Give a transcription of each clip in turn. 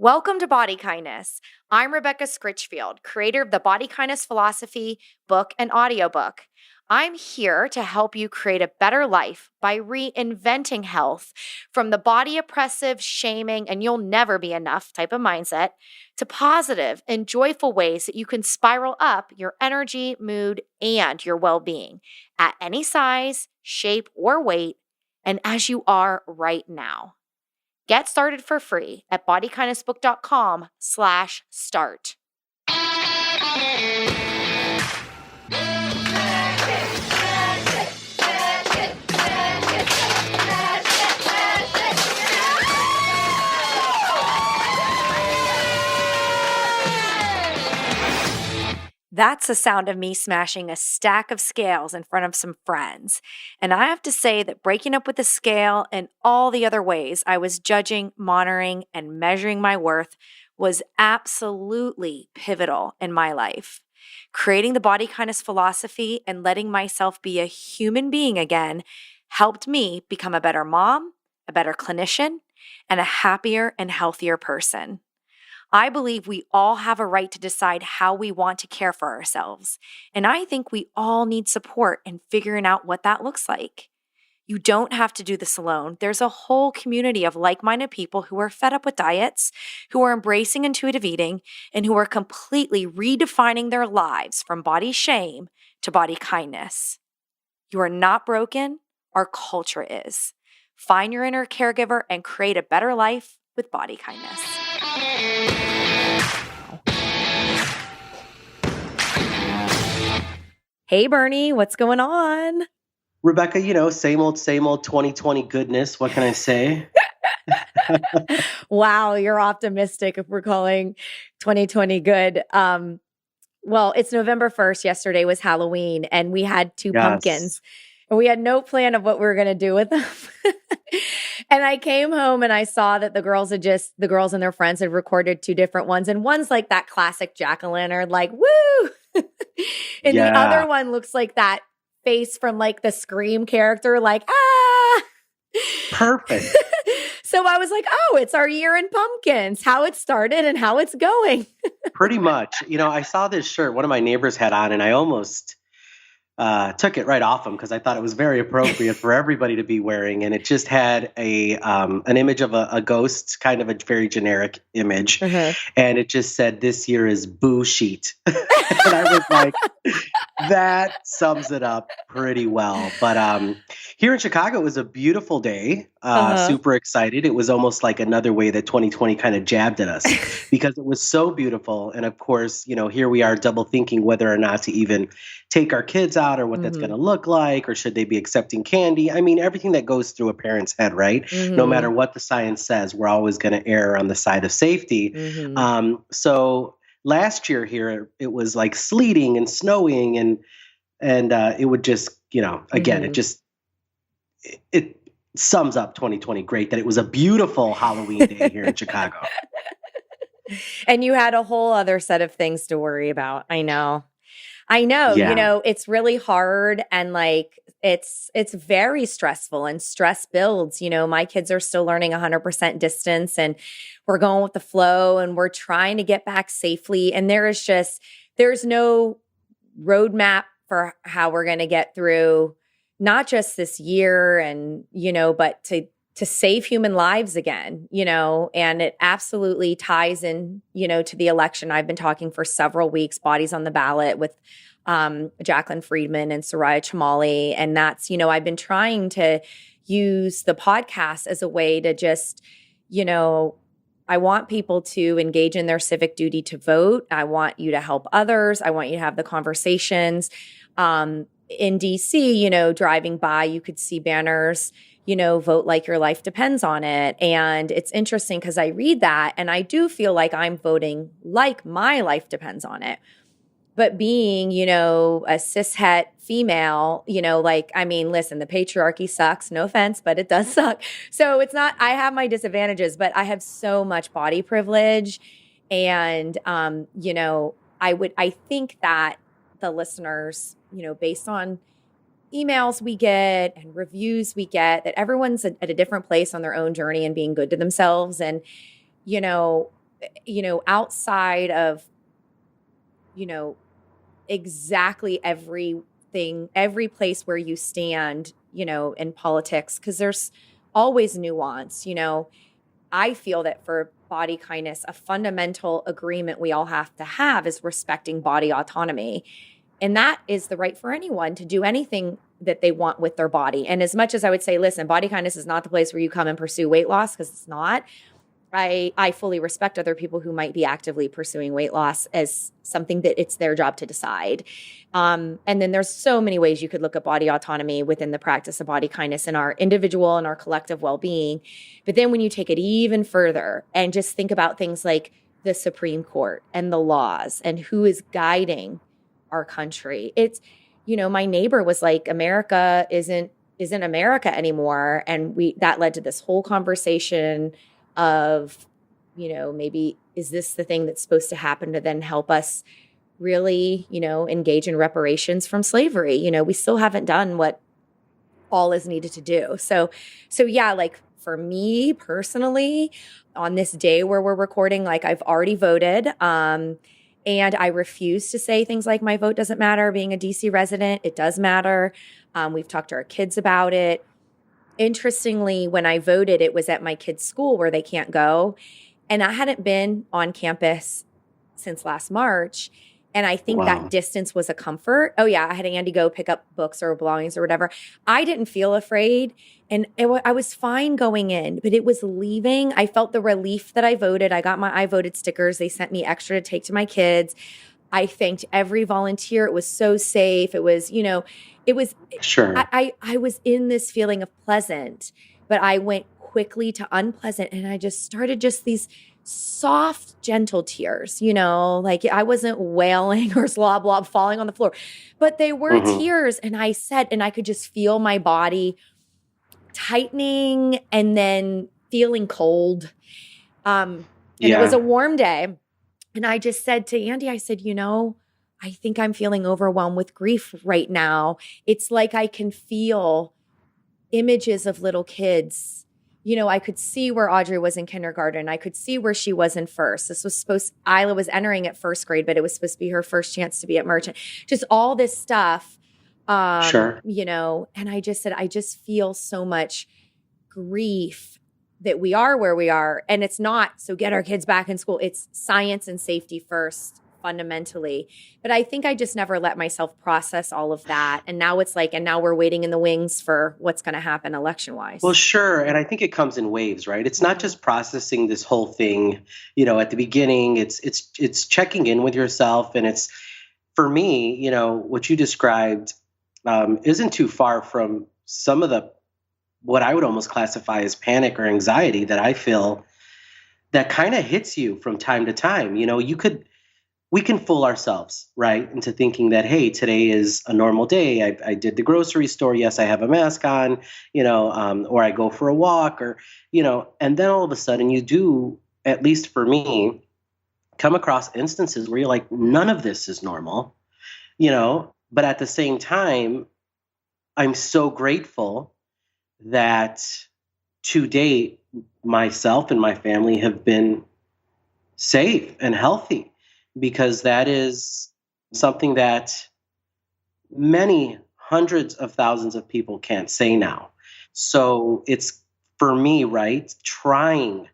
Welcome to Body Kindness. I'm Rebecca Scritchfield, creator of the Body Kindness Philosophy book and audiobook. I'm here to help you create a better life by reinventing health from the body oppressive, shaming, and you'll never be enough type of mindset to positive and joyful ways that you can spiral up your energy, mood, and your well-being at any size, shape, or weight, and as you are right now. Get started for free at bodykindnessbook.com/start. That's the sound of me smashing a stack of scales in front of some friends. And I have to say that breaking up with the scale and all the other ways I was judging, monitoring, and measuring my worth was absolutely pivotal in my life. Creating the body kindness philosophy and letting myself be a human being again helped me become a better mom, a better clinician, and a happier and healthier person. I believe we all have a right to decide how we want to care for ourselves, and I think we all need support in figuring out what that looks like. You don't have to do this alone. There's a whole community of like-minded people who are fed up with diets, who are embracing intuitive eating, and who are completely redefining their lives from body shame to body kindness. You are not broken. Our culture is. Find your inner caregiver and create a better life with body kindness. Hey, Bernie, what's going on? Rebecca, same old 2020 goodness. What can I say? Wow, you're optimistic if we're calling 2020 good. Well, it's November 1st. Yesterday was Halloween, and we had two pumpkins. And we had no plan of what we were going to do with them. And I came home and I saw that the girls and their friends had recorded two different ones. And one's like that classic jack-o'-lantern, like, woo! And the other one looks like that face from like the Scream character, like, ah! Perfect. So I was like, oh, it's our year in pumpkins, how it started and how it's going. Pretty much. I saw this shirt one of my neighbors had on, and I almost took it right off him because I thought it was very appropriate for everybody to be wearing. And it just had an image of a ghost, kind of a very generic image. Uh-huh. And it just said, "This year is boo sheet." And I was like, that sums it up pretty well. But here in Chicago, it was a beautiful day. Super excited. It was almost like another way that 2020 kind of jabbed at us because it was so beautiful. And of course, here we are double thinking whether or not to even take our kids out or what that's going to look like, or should they be accepting candy? I mean, everything that goes through a parent's head, right? No matter what the science says, we're always going to err on the side of safety. So last year here, it was like sleeting and snowing, and it would just, again, it sums up 2020 great that it was a beautiful Halloween day here in Chicago. And you had a whole other set of things to worry about. I know, Yeah. It's really hard, and like, it's very stressful, and stress builds. My kids are still learning 100% distance, and we're going with the flow, and we're trying to get back safely. And there's no roadmap for how we're going to get through not just this year and, but to save human lives again, and it absolutely ties in, to the election. I've been talking for several weeks, Bodies on the Ballot, with Jacqueline Friedman and Soraya Chomali. And that's, I've been trying to use the podcast as a way to just, I want people to engage in their civic duty to vote. I want you to help others. I want you to have the conversations. In DC, driving by, you could see banners, vote like your life depends on it. And it's interesting because I read that and I do feel like I'm voting like my life depends on it. But being, a cishet female, listen, the patriarchy sucks. No offense, but it does suck. So it's not, I have my disadvantages, but I have so much body privilege. And, I think that the listeners, based on emails we get and reviews we get, that everyone's at a different place on their own journey and being good to themselves. And, outside of, you know, exactly everything, every place where you stand, in politics, because there's always nuance. I feel that for body kindness, a fundamental agreement we all have to have is respecting body autonomy. And that is the right for anyone to do anything that they want with their body. And as much as I would say, listen, body kindness is not the place where you come and pursue weight loss, because it's not. I fully respect other people who might be actively pursuing weight loss as something that it's their job to decide. And then there's so many ways you could look at body autonomy within the practice of body kindness and our individual and our collective well-being. But then when you take it even further and just think about things like the Supreme Court and the laws and who is guiding our country, it's, my neighbor was like, America isn't America anymore. And that led to this whole conversation of, maybe is this the thing that's supposed to happen to then help us really, engage in reparations from slavery? We still haven't done what all is needed to do. So yeah, like for me personally, on this day where we're recording, like I've already voted. And I refuse to say things like my vote doesn't matter. Being a DC resident, it does matter. We've talked to our kids about it. Interestingly, when I voted, it was at my kids' school where they can't go. And I hadn't been on campus since last March. And I think that distance was a comfort. Oh, yeah, I had Andy go pick up books or belongings or whatever. I didn't feel afraid. And I was fine going in, but it was leaving. I felt the relief that I voted. I got my I voted stickers. They sent me extra to take to my kids. I thanked every volunteer. It was so safe. It was, it was, Sure. I was in this feeling of pleasant, but I went quickly to unpleasant. And I just started just these soft, gentle tears, like I wasn't wailing or slob blob falling on the floor, but they were tears. And I said, and I could just feel my body tightening and then feeling cold. And it was a warm day. And I just said to Andy, I said, I think I'm feeling overwhelmed with grief right now. It's like I can feel images of little kids. I could see where Audrey was in kindergarten. I could see where she was in first. Isla was entering at first grade, but it was supposed to be her first chance to be at Merchant. Just all this stuff, Sure. And I just said, I just feel so much grief that we are where we are. And it's not, so get our kids back in school. It's science and safety first, fundamentally. But I think I just never let myself process all of that. And now it's like, and now we're waiting in the wings for what's going to happen election-wise. Well, sure. And I think it comes in waves, right? It's not just processing this whole thing, at the beginning, it's checking in with yourself. And it's, for me, what you described isn't too far from some of what I would almost classify as panic or anxiety that I feel that kind of hits you from time to time. We can fool ourselves, right, into thinking that, hey, today is a normal day. I did the grocery store. Yes, I have a mask on, or I go for a walk or, and then all of a sudden you do, at least for me, come across instances where you're like, none of this is normal, but at the same time, I'm so grateful that to date, myself and my family have been safe and healthy, because that is something that many hundreds of thousands of people can't say now. So it's, for me, right, trying,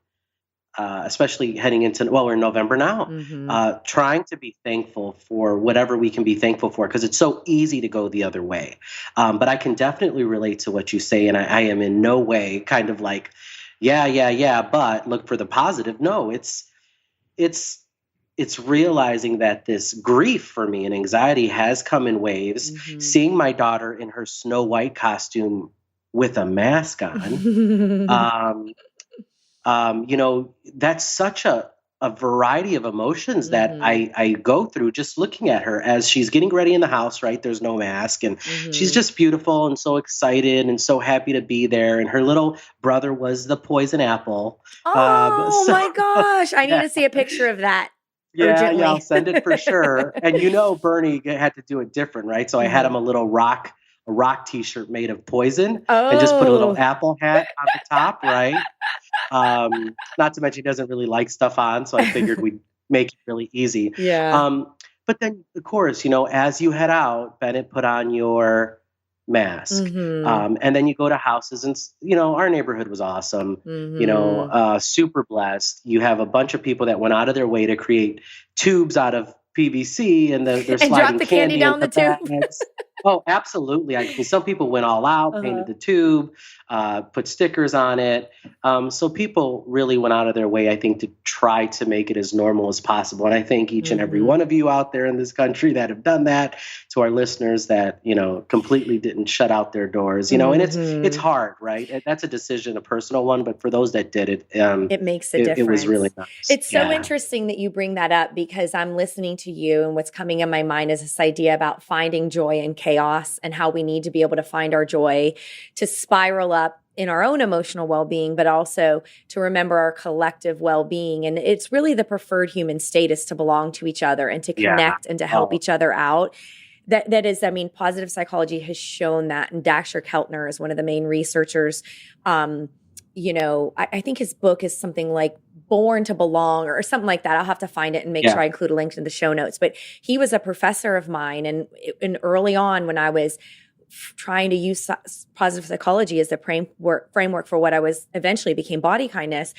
especially heading into, we're in November now, trying to be thankful for whatever we can be thankful for, because it's so easy to go the other way. But I can definitely relate to what you say, and I am in no way kind of like, yeah, but look for the positive. No, it's realizing that this grief for me and anxiety has come in waves. Seeing my daughter in her Snow White costume with a mask on, that's such a variety of emotions that I go through just looking at her as she's getting ready in the house, right? There's no mask, and she's just beautiful and so excited and so happy to be there. And her little brother was the poison apple. Oh my gosh. I need to see a picture of that. Yeah, I'll send it for sure. And Bernie had to do it different, right? So I had him a rock t-shirt made of poison and just put a little apple hat on the top, right? Not to mention he doesn't really like stuff on, so I figured we'd make it really easy. Yeah. But then, of course, as you head out, Bennett put on your mask. Mm-hmm. And then you go to houses, and our neighborhood was awesome. Mm-hmm. Super blessed. You have a bunch of people that went out of their way to create tubes out of PVC, and they're And drop sliding the candy candy down the into tube. bags. Oh, absolutely. I mean, some people went all out, painted Uh-huh. the tube, put stickers on it. So people really went out of their way, I think, to try to make it as normal as possible. And I thank each and every Mm-hmm. one of you out there in this country that have done that. To our listeners that completely didn't shut out their doors. And it's Mm-hmm. hard, right? That's a decision, a personal one. But for those that did it, It makes a it was really difference. nice. It's so Yeah. interesting that you bring that up because I'm listening to you, and what's coming in my mind is this idea about finding joy in chaos and how we need to be able to find our joy to spiral up in our own emotional well-being, but also to remember our collective well-being. And it's really the preferred human status to belong to each other and to Yeah. connect and to help Oh, each other out. That is, I mean, positive psychology has shown that, and Daxter Keltner is one of the main researchers. I think his book is something like Born to Belong or something like that. I'll have to find it and make sure yeah. I include a link in the show notes. But he was a professor of mine, and early on when I was trying to use positive psychology as a framework for what I was eventually became body kindness.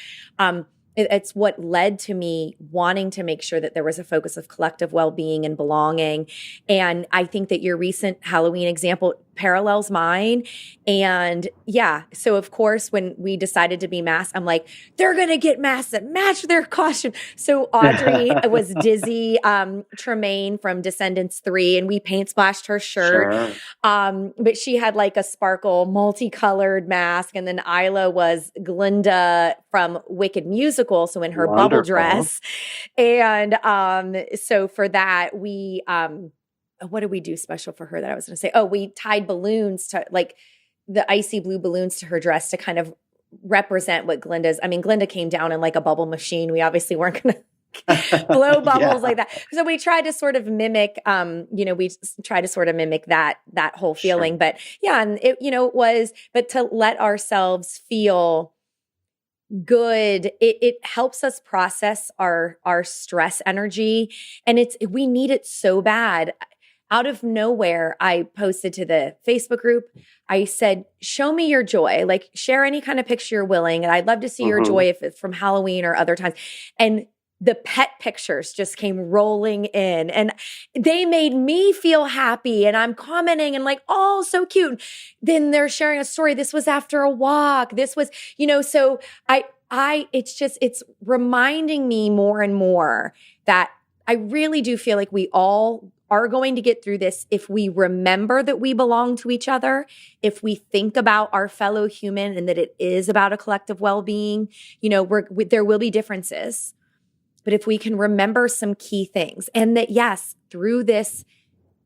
It's what led to me wanting to make sure that there was a focus of collective well-being and belonging. And I think that your recent Halloween example parallels mine. And yeah, so of course, when we decided to be masked, I'm like, they're going to get masks that match their costume. So Audrey was Dizzy Tremaine from Descendants 3, and we paint splashed her shirt. Sure. But she had like a sparkle multicolored mask. And then Isla was Glinda from Wicked Musical. So in her bubble Wonderful. dress. And so for that, we what did we do special for her that I was going to say? Oh, we tied balloons to like the icy blue balloons to her dress to kind of represent what Glinda came down in like a bubble machine. We obviously weren't going to blow bubbles Yeah. like that. So we tried to sort of mimic, we tried to sort of mimic that whole feeling. Sure. But yeah, and it was, but to let ourselves feel good, it helps us process our stress energy, and we need it so bad. Out of nowhere, I posted to the Facebook group. I said, show me your joy, like share any kind of picture you're willing. And I'd love to see your joy if it's from Halloween or other times. And the pet pictures just came rolling in, and they made me feel happy. And I'm commenting and like, oh, so cute. Then they're sharing a story. This was after a walk. This was, so it's reminding me more and more that I really do feel like we all are going to get through this if we remember that we belong to each other, if we think about our fellow human and that it is about a collective well-being. There will be differences, but if we can remember some key things, and that yes, through this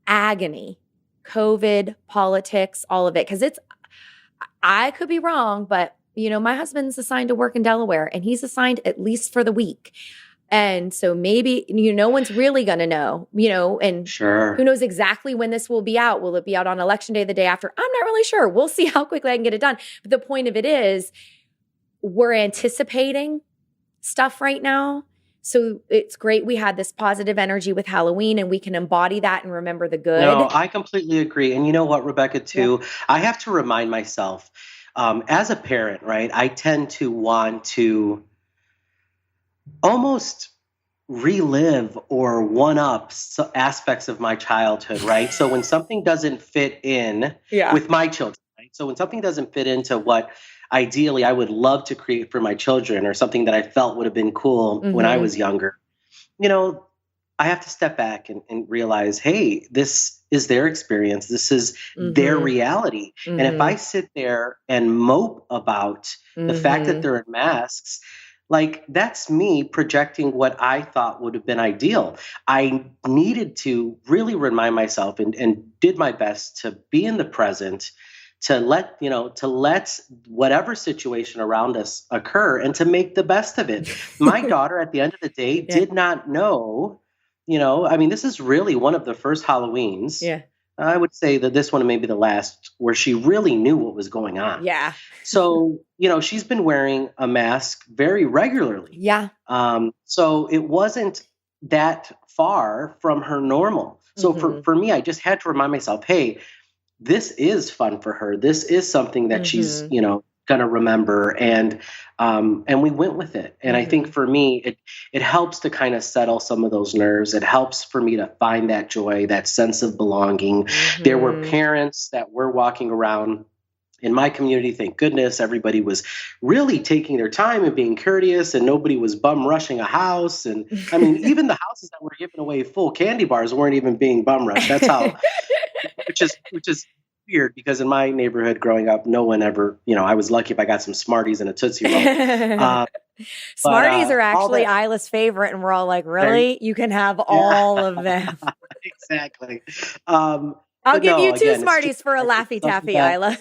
agony, COVID, politics, all of it, because I could be wrong, but my husband's assigned to work in Delaware, and he's assigned at least for the week. And so maybe, no one's really going to know, and Sure. who knows exactly when this will be out. Will it be out on election day, the day after? I'm not really sure. We'll see how quickly I can get it done. But the point of it is we're anticipating stuff right now. So it's great we had this positive energy with Halloween, and we can embody that and remember the good. No, I completely agree. And you know what, Rebecca, too? Yeah. I have to remind myself, as a parent, right, I tend to want to almost relive or one up aspects of my childhood, right? So when something doesn't fit in with my children, right? So when something doesn't fit into what ideally I would love to create for my children, or something that I felt would have been cool when I was younger, I have to step back and realize, hey, this is their experience. This is their reality. And if I sit there and mope about the fact that they're in masks, like that's me projecting what I thought would have been ideal. I needed to really remind myself and did my best to be in the present, to let whatever situation around us occur and to make the best of it. My daughter at the end of the day did not know, this is really one of the first Halloweens I would say that this one may be the last where she really knew what was going on. Yeah. So, she's been wearing a mask very regularly. Yeah. So it wasn't that far from her normal. So Mm-hmm. for me, I just had to remind myself, hey, this is fun for her. This is something that she's, Mm-hmm. gonna remember, and we went with it. And I think Mm-hmm. for me, it helps to kind of settle some of those nerves. It helps for me to find that joy, that sense of belonging. There were Mm-hmm. parents that were walking around in my community. Thank goodness everybody was really taking their time and being courteous, and nobody was bum rushing a house. And I mean, even the houses that were giving away full candy bars weren't even being bum rushed. That's how, which is weird, because in my neighborhood growing up, no one ever, I was lucky if I got some Smarties and a Tootsie Roll. Uh, but Smarties are all actually that Isla's favorite, and we're all like, there, really? You can have yeah, all of them. exactly. Um, I'll but give no, you two again, it's just Smarties for a it's Laffy something Taffy, that, Isla.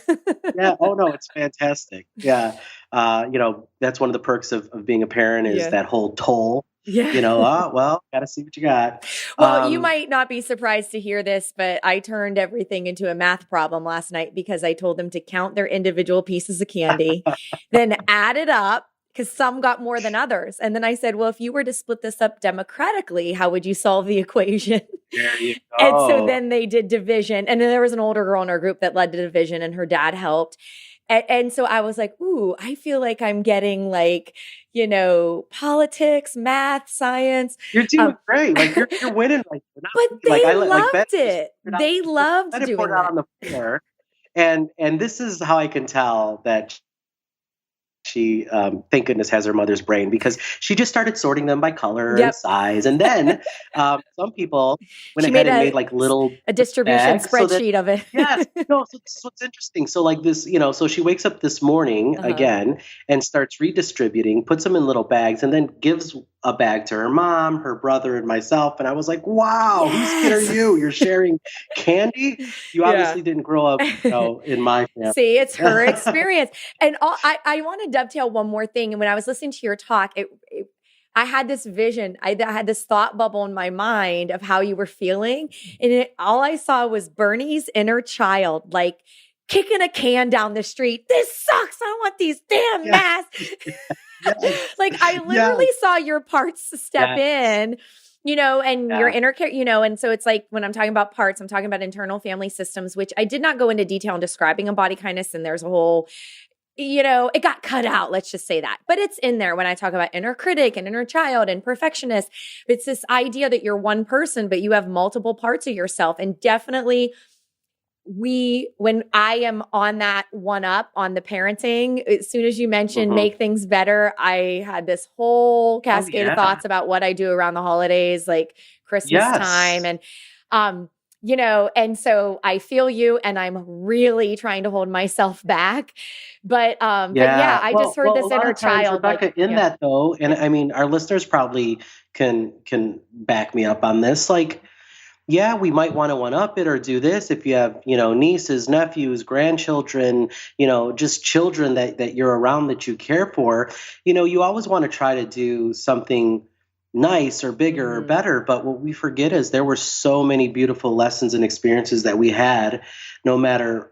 yeah. Oh no, it's fantastic. Yeah. That's one of the perks of being a parent, is Yeah. that whole toll. Yeah. Oh, well, got to see what you got. Well, you Um, might not be surprised to hear this, but I turned everything into a math problem last night because I told them to count their individual pieces of candy, then add it up because some got more than others. And then I said, well, if you were to split this up democratically, how would you solve the equation? there you And so go. then they did division. And then there was an older girl in our group that led the division, and her dad helped. And so I was like, ooh, I feel like I'm getting like, politics, math, science. You're doing Um, great. Like you're winning. Like you're not but me. Like they like Betty loved just it. poured out. They loved Betty poured doing out that. on the floor, and this is how I can tell that she, thank goodness, has her mother's brain, because she just started sorting them by color and Yep. size. And then some people went She ahead made and made like little a distribution bags so that, spreadsheet of yes, it. no, so this is what's interesting. So like this, so she wakes up this morning Uh-huh. again and starts redistributing, puts them in little bags, and then gives a bag to her mom, her brother, and myself. And I was like, wow, whose kid are Yes. you? You're sharing candy? You Yeah. obviously didn't grow up, in my See, it's her family. experience. And I want to dovetail one more thing. And when I was listening to your talk, I had this vision. I had this thought bubble in my mind of how you were feeling. And all I saw was Bernie's inner child, like kicking a can down the street. This sucks. I want these damn Yeah. masks. Yes. Like I Yes. literally saw your parts step Yes. in, and your Yeah. inner care, and so it's like when I'm talking about parts, I'm talking about internal family systems, which I did not go into detail in describing a body kindness. And there's a whole, it got cut out. Let's just say that, but it's in there when I talk about inner critic and inner child and perfectionist. It's this idea that you're one person, but you have multiple parts of yourself. And definitely when I am on that one up on the parenting, as soon as you mentioned Mhm. make things better, I had this whole Oh, cascade of yeah. thoughts about what I do around the holidays, like Christmas time. Yes. And, and so I feel you, and I'm really trying to hold myself back. But yeah, Yeah. I just heard Well, a this lot inner of times, child, like, Rebecca, in yeah. that though, and I mean, our listeners probably can back me up on this. Like, yeah, we might want to one up it or do this if you have, nieces, nephews, grandchildren, just children that you're around that you care for. You always want to try to do something nice or bigger or Mm-hmm. better. But what we forget is there were so many beautiful lessons and experiences that we had, no matter,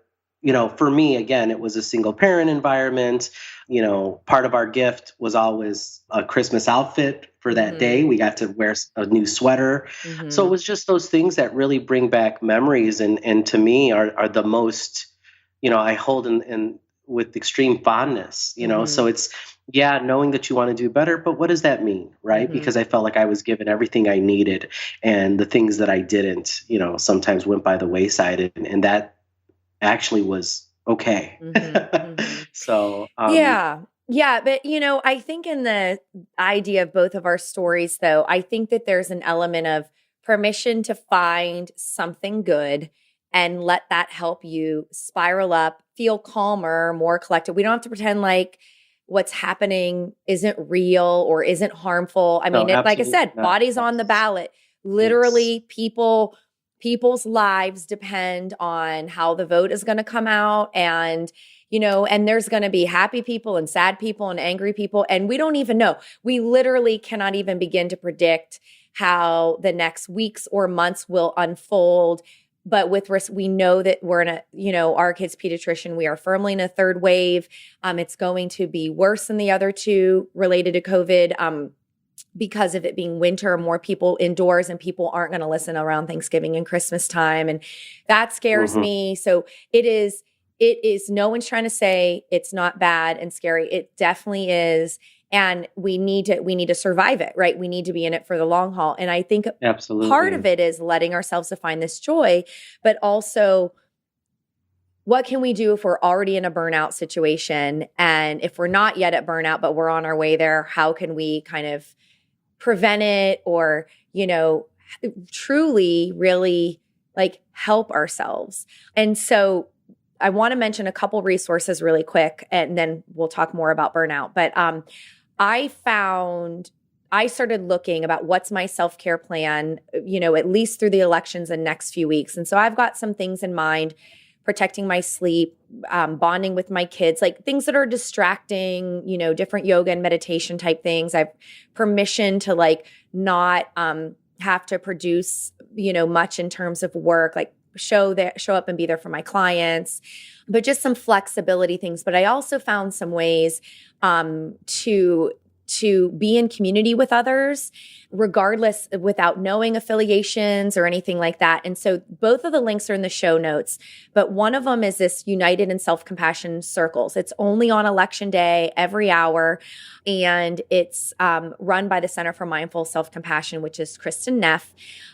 for me, again, it was a single parent environment. Part of our gift was always a Christmas outfit for that day. Mm-hmm. We got to wear a new sweater. So it Mm-hmm. was just those things that really bring back memories, and to me are the most, I hold in with extreme fondness, Mm-hmm. So it's, yeah, knowing that you want to do better, but what does that mean, right? Mm-hmm. Because I felt like I was given everything I needed, and the things that I didn't, sometimes went by the wayside, and that actually was okay. Mm-hmm. Mm-hmm. So, Yeah. Yeah. But, I think in the idea of both of our stories, though, I think that there's an element of permission to find something good and let that help you spiral up, feel calmer, more collected. We don't have to pretend like what's happening isn't real or isn't harmful. I no, mean, like I absolutely said, not. bodies on the Yes. ballot. Yes. Literally, people's lives depend on how the vote is going to come out. And there's going to be happy people and sad people and angry people. And we don't even know. We literally cannot even begin to predict how the next weeks or months will unfold. but we know that we're in our kid's pediatrician, we are firmly in a third wave. It's going to be worse than the other two related to COVID. Because of it being winter, more people indoors, and people aren't going to listen around Thanksgiving and Christmas time. And that scares me. So it is, no one's trying to say it's not bad and scary. It definitely is. And we need to survive it, right? We need to be in it for the long haul. And I think Absolutely. part of it is letting ourselves define this joy, but also what can we do if we're already in a burnout situation? And if we're not yet at burnout, but we're on our way there, how can we kind of prevent it, or, truly really like help ourselves? And so I want to mention a couple resources really quick, and then we'll talk more about burnout. But I started looking about what's my self-care plan, at least through the elections and next few weeks. And so I've got some things in mind: protecting my sleep, bonding with my kids, like things that are distracting, different yoga and meditation type things. I've permission to like not have to produce, much in terms of work, like show up and be there for my clients, but just some flexibility things. But I also found some ways to be in community with others, regardless, without knowing affiliations or anything like that. And so both of the links are in the show notes, but one of them is this United in Self-Compassion Circles. It's only on election day, every hour, and it's run by the Center for Mindful Self-Compassion, which is Kristen Neff.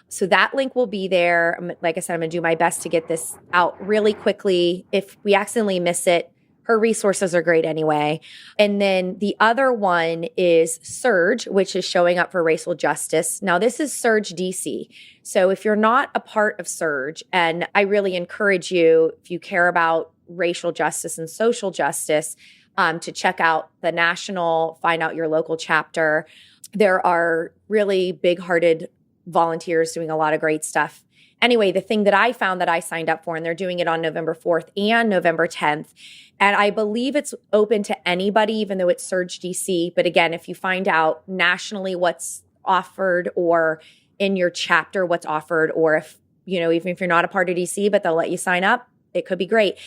So that link will be there. Like I said, I'm going to do my best to get this out really quickly. If we accidentally miss it, her resources are great anyway. And then the other one is Surge, which is showing up for racial justice. Now, this is Surge DC. So if you're not a part of Surge, and I really encourage you, if you care about racial justice and social justice, to check out the national, find out your local chapter. There are really big-hearted volunteers doing a lot of great stuff. Anyway, the thing that I found that I signed up for, and they're doing it on November 4th and November 10th, and I believe it's open to anybody, even though it's Surge DC. But again, if you find out nationally what's offered, or in your chapter what's offered, or if, even if you're not a part of DC, but they'll let you sign up, it could be great.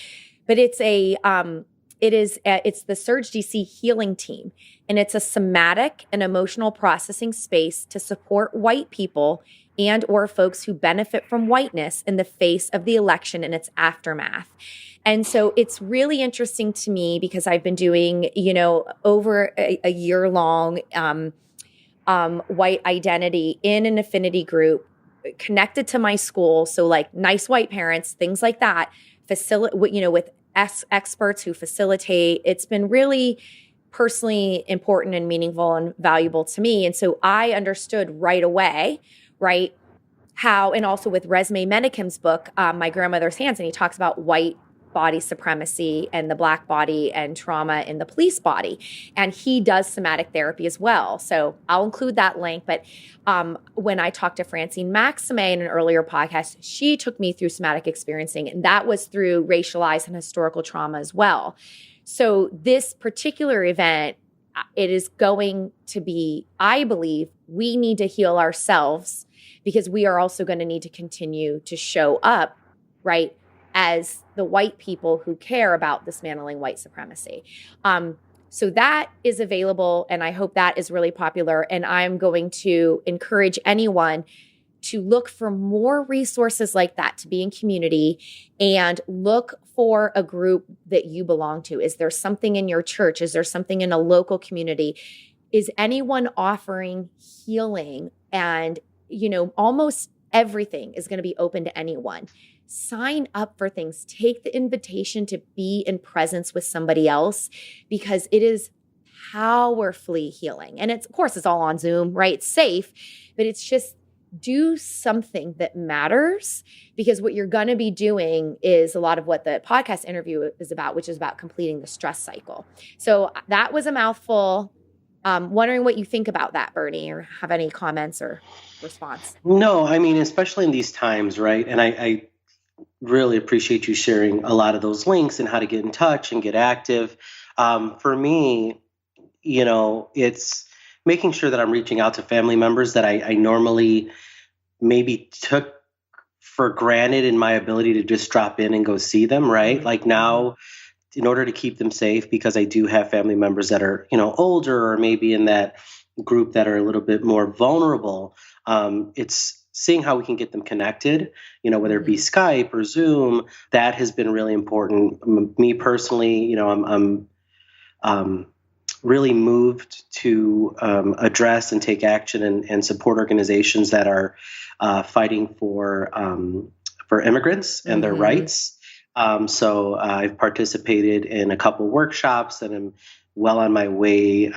But it's the Surge DC Healing Team, and it's a somatic and emotional processing space to support white people and or folks who benefit from whiteness in the face of the election and its aftermath. And so it's really interesting to me because I've been doing, over a year-long white identity in an affinity group connected to my school. So like nice white parents, things like that, with experts who facilitate. It's been really personally important and meaningful and valuable to me. And so I understood right away, right, how, and also with Resme Menakem's book, My Grandmother's Hands, and he talks about white body supremacy and the Black body and trauma in the police body. And he does somatic therapy as well. So I'll include that link. But when I talked to Francine Maxime in an earlier podcast, she took me through somatic experiencing, and that was through racialized and historical trauma as well. So this particular event, it is going to be, I believe, we need to heal ourselves, because we are also going to need to continue to show up, right, as the white people who care about dismantling white supremacy. So that is available, and I hope that is really popular. And I'm going to encourage anyone to look for more resources like that, to be in community, and look for a group that you belong to. Is there something in your church? Is there something in a local community? Is anyone offering healing? And, almost everything is going to be open to anyone. Sign up for things. Take the invitation to be in presence with somebody else, because it is powerfully healing. And it's, of course, it's all on Zoom, right? It's safe, but it's just do something that matters, because what you're going to be doing is a lot of what the podcast interview is about, which is about completing the stress cycle. So that was a mouthful. Wondering what you think about that, Bernie, or have any comments or response? No, I mean, especially in these times, right? And I really appreciate you sharing a lot of those links and how to get in touch and get active. For me, it's making sure that I'm reaching out to family members that I normally maybe took for granted in my ability to just drop in and go see them, right? Like now, in order to keep them safe, because I do have family members that are, older or maybe in that group that are a little bit more vulnerable. It's seeing how we can get them connected, whether it be Skype or Zoom. That has been really important. Me personally, I'm really moved to address and take action and support organizations that are fighting for immigrants and their rights. So I've participated in a couple workshops, and I'm well on my way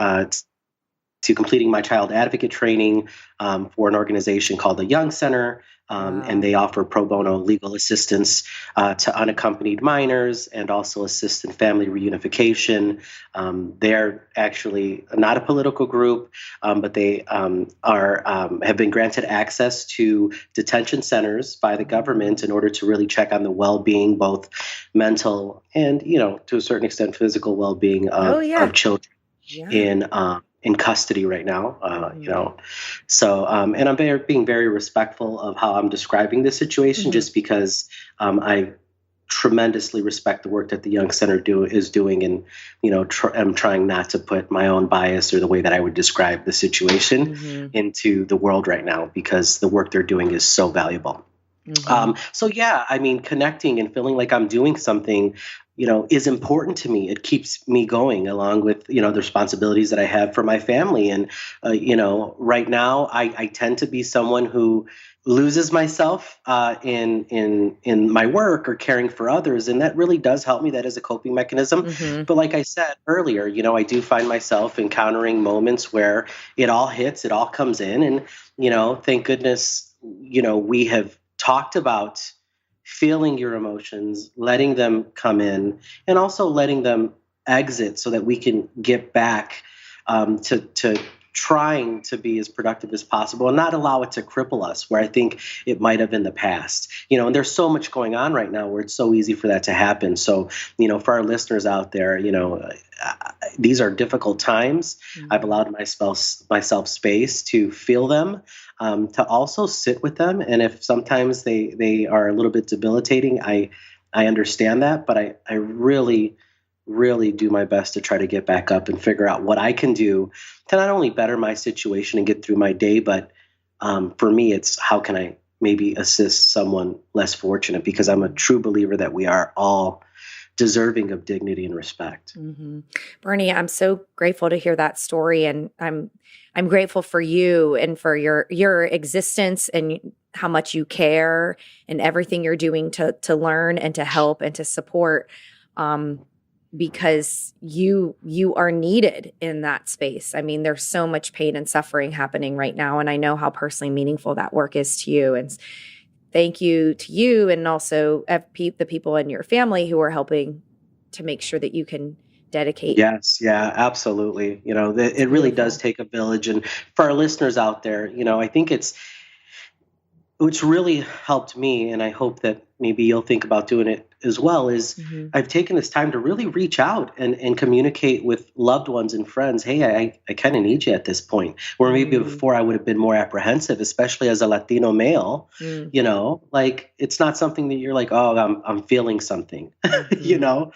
to completing my child advocate training for an organization called the Young Center. And they offer pro bono legal assistance to unaccompanied minors and also assist in family reunification. They're actually not a political group, but they have been granted access to detention centers by the government in order to really check on the well-being, both mental and, to a certain extent, physical well-being of children in custody right now, So, and I'm being very respectful of how I'm describing this situation, just because I tremendously respect the work that the Young Center is doing, and I'm trying not to put my own bias or the way that I would describe the situation into the world right now, because the work they're doing is so valuable. So yeah, I mean, connecting and feeling like I'm doing something, is important to me. It keeps me going, along with, the responsibilities that I have for my family. And, right now I tend to be someone who loses myself in my work or caring for others. And that really does help me. That is a coping mechanism. But like I said earlier, I do find myself encountering moments where it all hits, it all comes in. And, thank goodness, we have talked about feeling your emotions, letting them come in, and also letting them exit so that we can get back to trying to be as productive as possible and not allow it to cripple us, where I think it might have in the past. And there's so much going on right now where it's so easy for that to happen. So, for our listeners out there, these are difficult times. I've allowed myself space to feel them, to also sit with them. And if sometimes they are a little bit debilitating, I understand that, but I really, really do my best to try to get back up and figure out what I can do to not only better my situation and get through my day, but for me, it's how can I maybe assist someone less fortunate, because I'm a true believer that we are all deserving of dignity and respect. Bernie, I'm so grateful to hear that story, and I'm grateful for you and for your existence and how much you care and everything you're doing to learn and to help and to support, because you are needed in that space. I mean, there's so much pain and suffering happening right now, and I know how personally meaningful that work is to you. And thank you to you, and also the people in your family who are helping to make sure that you can dedicate. Yes, yeah, absolutely. It really does take a village. And for our listeners out there, I think it's really helped me, and I hope that maybe you'll think about doing it as well, is I've taken this time to really reach out and communicate with loved ones and friends. Hey, I kind of need you at this point. Where maybe before I would have been more apprehensive, especially as a Latino male, like it's not something that you're like, oh, I'm feeling something, Yeah.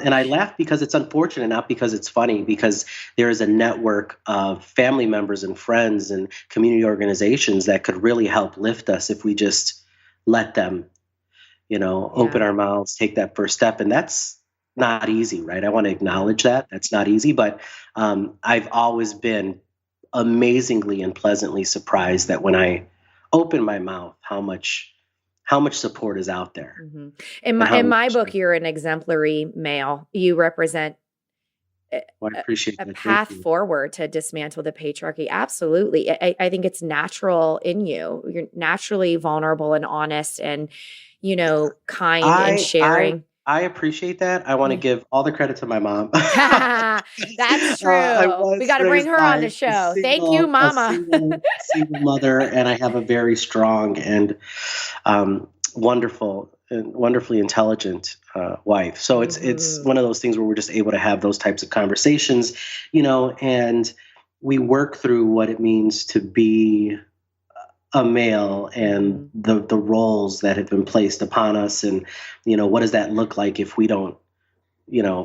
And I laugh because it's unfortunate, not because it's funny, because there is a network of family members and friends and community organizations that could really help lift us if we just let them open our mouths, take that first step. And that's not easy, right? I want to acknowledge that. That's not easy, but I've always been amazingly and pleasantly surprised that when I open my mouth, how much support is out there. In my book, you're an exemplary male. You represent I appreciate a that. path forward to dismantle the patriarchy. Absolutely. I think it's natural in you. You're naturally vulnerable and honest and, kind and sharing. I appreciate that. I want to give all the credit to my mom. That's true. We got to bring her on the show. Thank you, Mama. Single mother, and I have a very strong and wonderful and wonderfully intelligent wife. So it's one of those things where we're just able to have those types of conversations, and we work through what it means to be a male and the roles that have been placed upon us, and what does that look like if we don't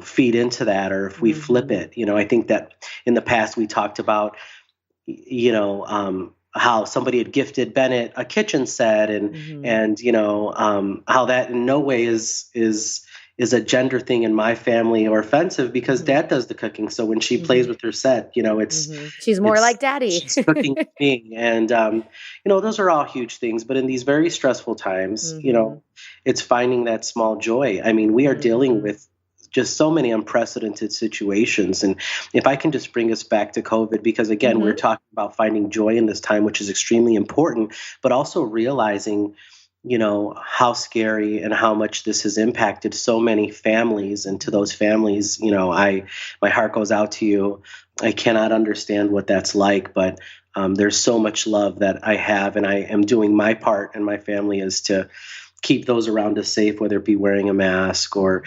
feed into that, or if we flip it. I think that in the past we talked about how somebody had gifted Bennett a kitchen set, and how that in no way is a gender thing in my family or offensive, because dad does the cooking. So when she plays with her set, she's more like daddy. She's cooking with me. And, those are all huge things. But in these very stressful times, it's finding that small joy. I mean, we are dealing with just so many unprecedented situations. And if I can just bring us back to COVID, because again, we're talking about finding joy in this time, which is extremely important, but also realizing how scary and how much this has impacted so many families. And to those families, my heart goes out to you. I cannot understand what that's like, but there's so much love that I have, and I am doing my part, and my family is to keep those around us safe, whether it be wearing a mask or,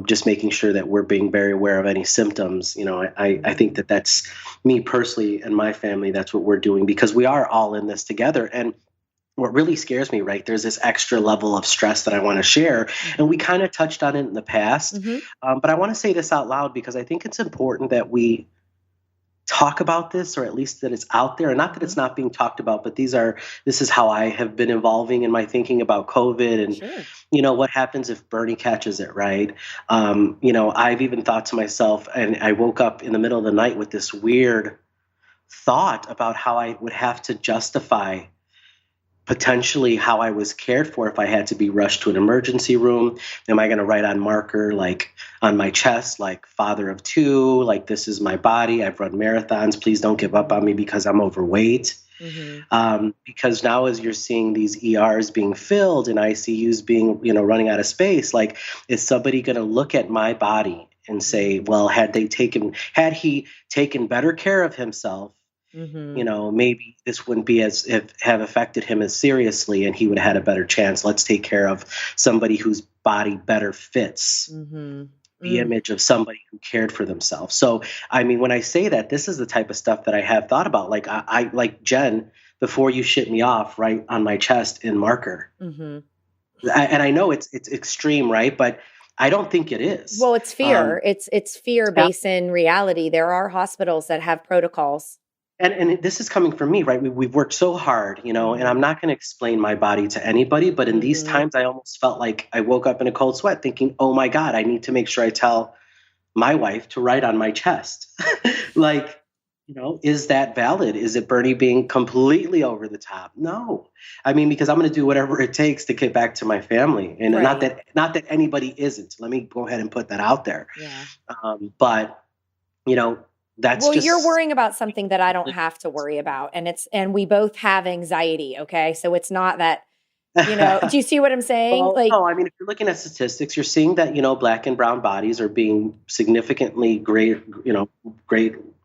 just making sure that we're being very aware of any symptoms. I think that that's me personally and my family. That's what we're doing, because we are all in this together. And what really scares me, right, there's this extra level of stress that I want to share. And we kind of touched on it in the past, but I want to say this out loud, because I think it's important that we talk about this, or at least that it's out there. And not that it's not being talked about, but this is how I have been evolving in my thinking about COVID, and what happens if Bernie catches it, right? I've even thought to myself, and I woke up in the middle of the night with this weird thought about how I would have to justify potentially how I was cared for if I had to be rushed to an emergency room. Am I going to write on marker, like on my chest, like father of two, like this is my body, I've run marathons, please don't give up on me because I'm overweight. Because now, as you're seeing these ERs being filled and ICUs being, running out of space, like, is somebody going to look at my body and say, well, had he taken better care of himself, maybe this wouldn't be have affected him as seriously, and he would have had a better chance. Let's take care of somebody whose body better fits the image of somebody who cared for themselves. So, I mean, when I say that, this is the type of stuff that I have thought about. Like I like Jen, before you shit me off, right on my chest in marker. And I know it's extreme, right? But I don't think it is. Well, it's fear. It's fear based in reality. There are hospitals that have protocols. And this is coming from me, right? We've worked so hard, and I'm not going to explain my body to anybody, but in these times, I almost felt like I woke up in a cold sweat thinking, oh my God, I need to make sure I tell my wife to write on my chest. Like, is that valid? Is it Bernie being completely over the top? No. I mean, because I'm going to do whatever it takes to get back to my family. And not that anybody isn't. Let me go ahead and put that out there. Yeah. But, that's you're worrying about something that I don't have to worry about. And we both have anxiety. Okay. So it's not that, do you see what I'm saying? Well, no, I mean, if you're looking at statistics, you're seeing that, Black and brown bodies are being significantly greater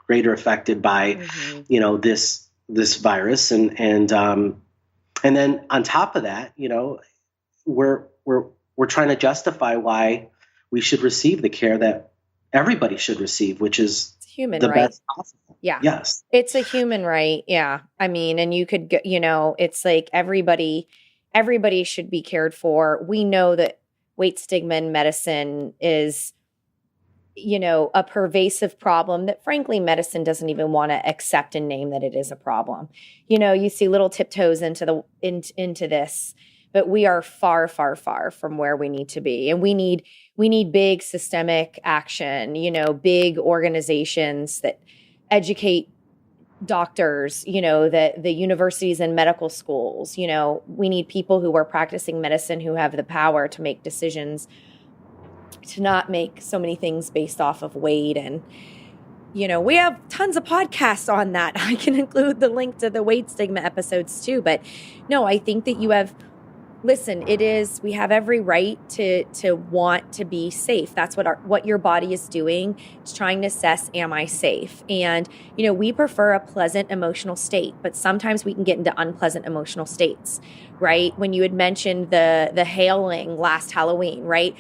affected by, this virus. And then on top of that, we're trying to justify why we should receive the care that everybody should receive, which is human the right. best possible. Yeah. Yes. It's a human right. Yeah. I mean, and you could, it's like everybody should be cared for. We know that weight stigma in medicine is, a pervasive problem that frankly medicine doesn't even want to accept and name that it is a problem. You see little tiptoes into this, but we are far, far, far from where we need to be. And we need big systemic action, big organizations that educate doctors, the universities and medical schools. We need people who are practicing medicine who have the power to make decisions, to not make so many things based off of weight. And, we have tons of podcasts on that. I can include the link to the weight stigma episodes too. But no, I think that we have every right to want to be safe. That's what your body is doing. It's trying to assess, am I safe? And, we prefer a pleasant emotional state, but sometimes we can get into unpleasant emotional states, right? When you had mentioned the hailing last Halloween, right?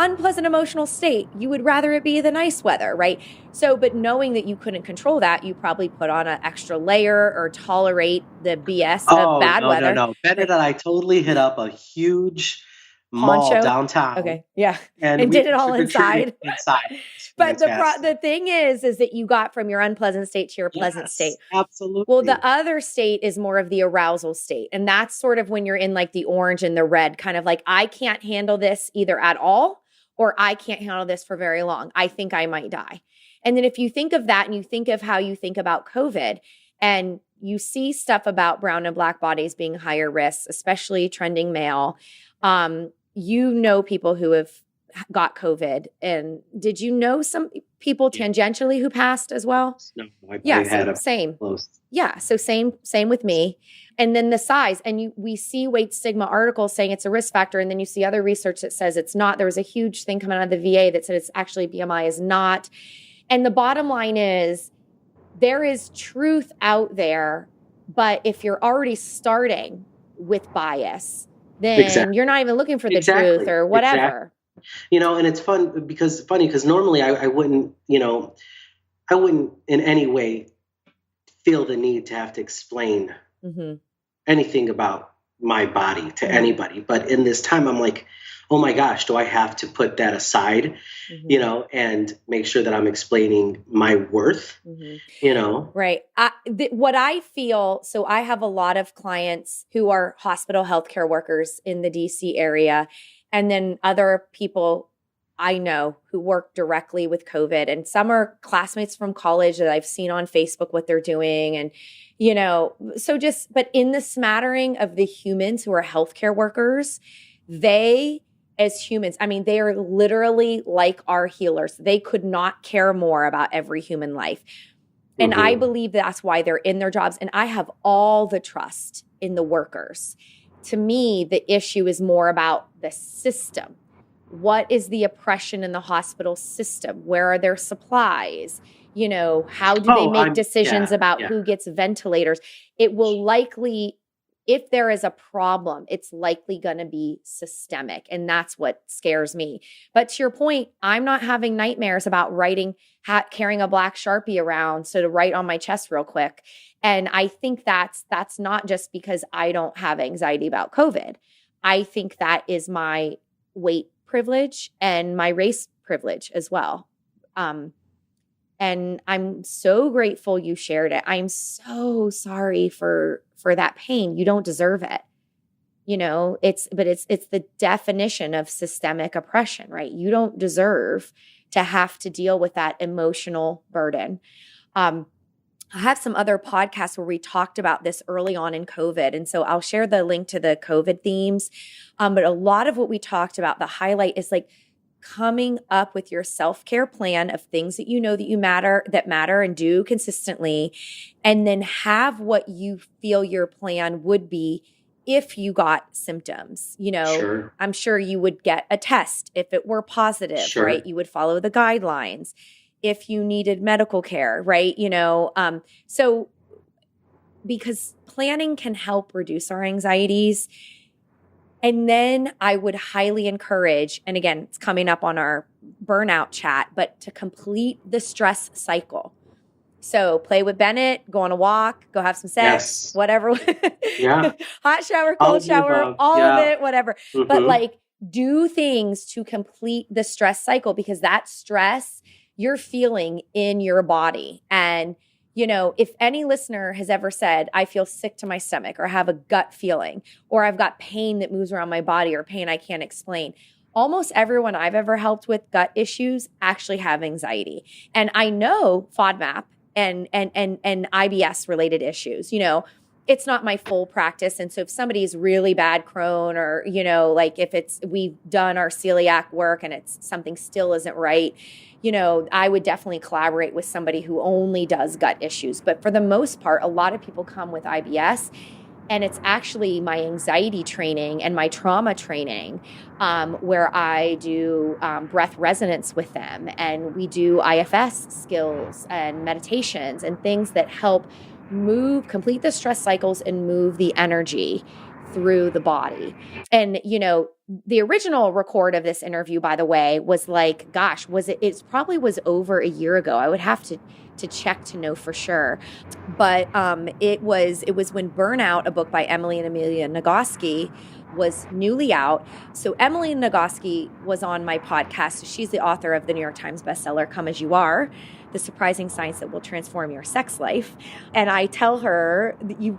unpleasant emotional state. You would rather it be the nice weather, right? So, but knowing that you couldn't control that, you probably put on an extra layer or tolerate the BS of Oh, bad no, no, weather. no. Bennett Okay. and I totally hit up a huge mall Poncho. downtown, Okay. Yeah. and And we did it all trick-or-treated inside. inside. It was But the fantastic. thing is that you got from your unpleasant state to your pleasant state. Yes, Well, the absolutely. other state is more of the arousal state. And that's sort of when you're in like the orange and the red, kind of like, I can't handle this either at all, or I can't handle this for very long. I think I might die. And then if you think of that and you think of how you think about COVID, and you see stuff about brown and black bodies being higher risk, especially trending male, you know people who have got COVID. And did you know some people Yeah. tangentially who passed as well? No, I Yeah, had so a same. close. Yeah, so same with me. And then the size, and we see weight stigma articles saying it's a risk factor, and then you see other research that says it's not. There was a huge thing coming out of the VA that said it's actually BMI is not. And the bottom line is there is truth out there, but if you're already starting with bias, then Exactly. you're not even looking for the Exactly. truth or whatever. And it's funny because normally I wouldn't, I wouldn't in any way feel the need to have to explain Mm-hmm. anything about my body to Mhm. anybody. But in this time, I'm like, oh my gosh, do I have to put that aside, Mm-hmm. and make sure that I'm explaining my worth, Mm-hmm. Right. What I feel, so I have a lot of clients who are hospital healthcare workers in the DC area, and then other people I know who work directly with COVID. And some are classmates from college that I've seen on Facebook what they're doing. And, but in the smattering of the humans who are healthcare workers, they, as humans, I mean, they are literally like our healers. They could not care more about every human life. And I believe that's why they're in their jobs. And I have all the trust in the workers. To me, the issue is more about the system. What is the oppression in the hospital system? Where are their supplies? How do they make decisions about who gets ventilators? It will likely, if there is a problem, it's likely going to be systemic. And that's what scares me. But to your point, I'm not having nightmares about carrying a black Sharpie around so to write on my chest real quick. And I think that's not just because I don't have anxiety about COVID. I think that is my weight privilege and my race privilege as well. And I'm so grateful you shared it. I'm so sorry for that pain. You don't deserve it. It's the definition of systemic oppression, right? You don't deserve to have to deal with that emotional burden. I have some other podcasts where we talked about this early on in COVID. And so I'll share the link to the COVID themes. But a lot of what we talked about, the highlight is like coming up with your self-care plan of things that that matter and do consistently. And then have what you feel your plan would be if you got symptoms. Sure. I'm sure you would get a test if it were positive, Sure. right? You would follow the guidelines. If you needed medical care, right? So because planning can help reduce our anxieties. And then I would highly encourage, and again, it's coming up on our burnout chat, but to complete the stress cycle. So play with Bennett, go on a walk, go have some sex, whatever. Yeah. Hot shower, cold shower, all of it, whatever. But like do things to complete the stress cycle, because that stress you're feeling in your body. And, if any listener has ever said, I feel sick to my stomach, or have a gut feeling, or I've got pain that moves around my body, or pain I can't explain, almost everyone I've ever helped with gut issues actually have anxiety. And I know FODMAP and IBS related issues, it's not my full practice. And so if somebody's really bad Crohn, or, like if we've done our celiac work and it's something still isn't right, I would definitely collaborate with somebody who only does gut issues. But for the most part, a lot of people come with IBS, and it's actually my anxiety training and my trauma training, where I do breath resonance with them, and we do IFS skills and meditations and things that help complete the stress cycles and move the energy through the body. And, the original record of this interview, by the way, was like, gosh, it probably was over a year ago. I would have to check to know for sure. But it was when Burnout, a book by Emily and Amelia Nagoski, was newly out. So Emily Nagoski was on my podcast. She's the author of the New York Times bestseller, Come As You Are, The Surprising Science That Will Transform Your Sex Life. And I tell her,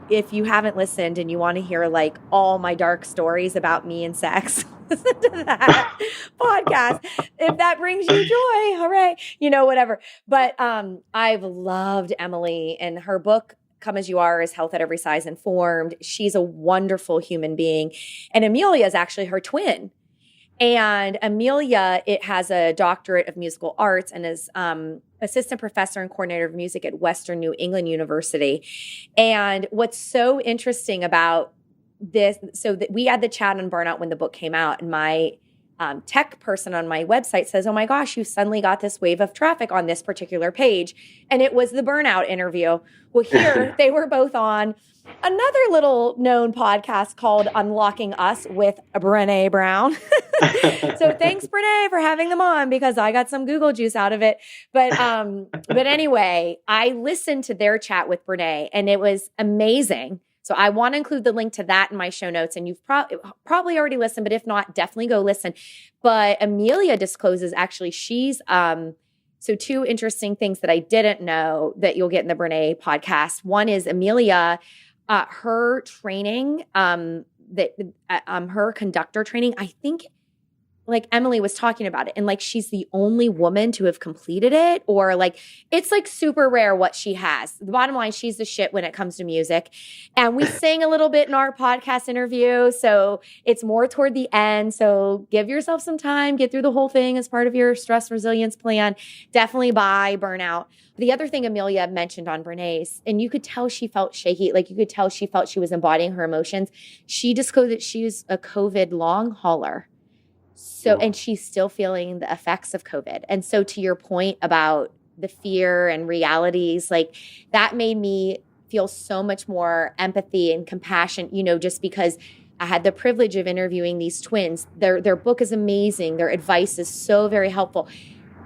if you haven't listened and you want to hear like all my dark stories about me and sex, listen to that podcast. If that brings you joy, hooray, whatever. But I've loved Emily, and her book, Come As You Are, is Health at Every Size Informed. She's a wonderful human being. And Amelia is actually her twin. And Amelia, it has a doctorate of musical arts and is assistant professor and coordinator of music at Western New England University. And what's so interesting about this, so that we had the chat on burnout when the book came out, and my tech person on my website says, oh my gosh, you suddenly got this wave of traffic on this particular page. And it was the burnout interview. Well, here they were both on another little known podcast called Unlocking Us with Brené Brown. So thanks, Brené, for having them on, because I got some Google juice out of it. But anyway, I listened to their chat with Brené, and it was amazing. So I want to include the link to that in my show notes, and you've probably already listened, but if not, definitely go listen. But Amelia discloses, actually, she's so two interesting things that I didn't know that you'll get in the Brené podcast. One is Amelia, her training, her conductor training, I think, like Emily was talking about it, and like she's the only woman to have completed it, or like it's like super rare what she has. The bottom line, she's the shit when it comes to music. And we sang a little bit in our podcast interview, so it's more toward the end. So give yourself some time, get through the whole thing as part of your stress resilience plan. Definitely buy Burnout. The other thing Amelia mentioned on Brené's, and you could tell she felt shaky, like you could tell she felt she was embodying her emotions. She disclosed that she's a COVID long hauler. So, and she's still feeling the effects of COVID. And so to your point about the fear and realities, like that made me feel so much more empathy and compassion, just because I had the privilege of interviewing these twins. Their book is amazing. Their advice is so very helpful.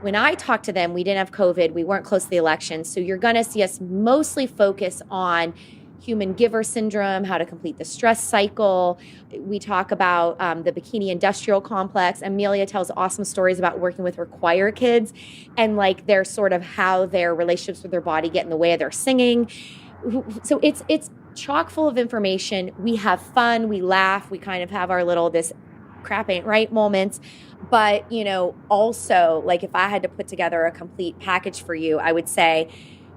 When I talked to them, we didn't have COVID. We weren't close to the election. So you're going to see us mostly focus on human giver syndrome, how to complete the stress cycle. We talk about the bikini industrial complex. Amelia tells awesome stories about working with Require kids and like their sort of how their relationships with their body get in the way of their singing. So it's chock full of information. We have fun. We laugh. We kind of have our little, this crap ain't right moments. But, also like if I had to put together a complete package for you, I would say,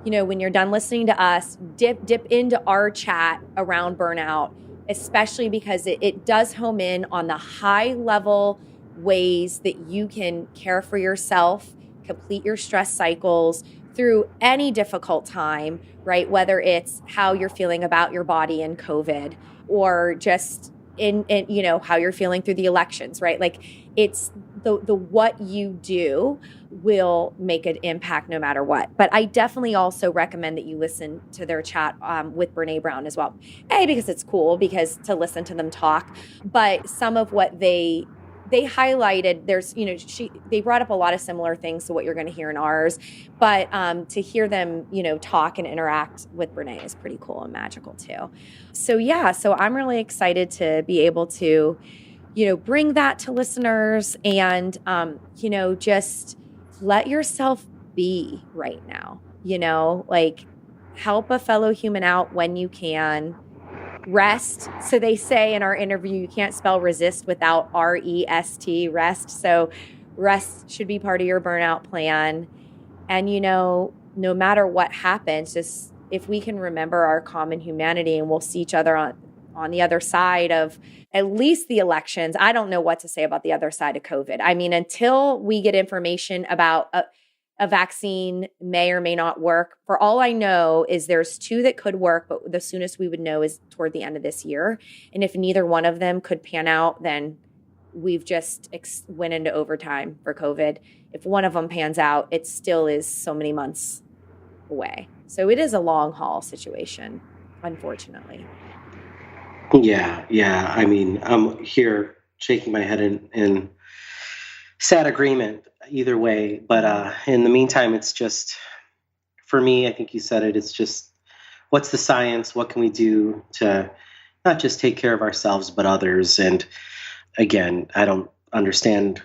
when you're done listening to us, dip into our chat around burnout, especially because it does home in on the high level ways that you can care for yourself, complete your stress cycles through any difficult time, right? Whether it's how you're feeling about your body in COVID, or just in how you're feeling through the elections, right? Like it's the what you do will make an impact no matter what. But I definitely also recommend that you listen to their chat with Brené Brown as well. Because it's cool, because to listen to them talk, but some of what they highlighted, there's, they brought up a lot of similar things to what you're going to hear in ours, but to hear them, talk and interact with Brené is pretty cool and magical too. So yeah, so I'm really excited to be able to, bring that to listeners and, just let yourself be right now, like help a fellow human out when you can. Rest. So they say in our interview, you can't spell resist without R-E-S-T, rest. So rest should be part of your burnout plan. And, no matter what happens, just if we can remember our common humanity, and we'll see each other on the other side of at least the elections. I don't know what to say about the other side of COVID. I mean, until we get information about a vaccine may or may not work. For all I know is there's 2 that could work, but the soonest we would know is toward the end of this year. And if neither one of them could pan out, then we've just went into overtime for COVID. If one of them pans out, it still is so many months away. So it is a long haul situation, unfortunately. Yeah, yeah. I mean, I'm here shaking my head in sad agreement either way. But in the meantime, it's just, for me, I think you said it, it's just what's the science? What can we do to not just take care of ourselves, but others? And again, I don't understand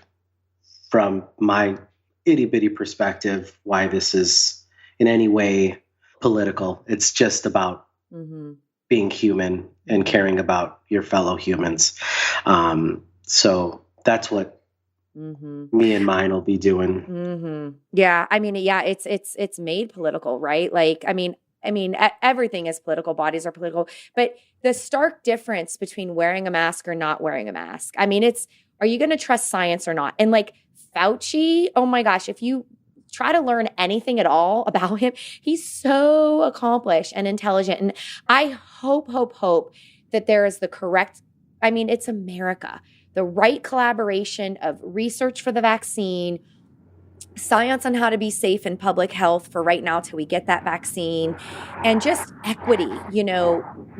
from my itty bitty perspective why this is in any way political. It's just about Mm-hmm. being human and caring about your fellow humans. So that's what Mm-hmm. me and mine will be doing. Mm-hmm. Yeah. I mean, yeah, it's made political, right? Like, everything is political. Bodies are political, but the stark difference between wearing a mask or not wearing a mask. I mean, are you going to trust science or not? And like Fauci, oh my gosh, if you try to learn anything at all about him, he's so accomplished and intelligent. And I hope that there is the correct, it's America, the right collaboration of research for the vaccine, science on how to be safe in public health for right now till we get that vaccine, and just equity.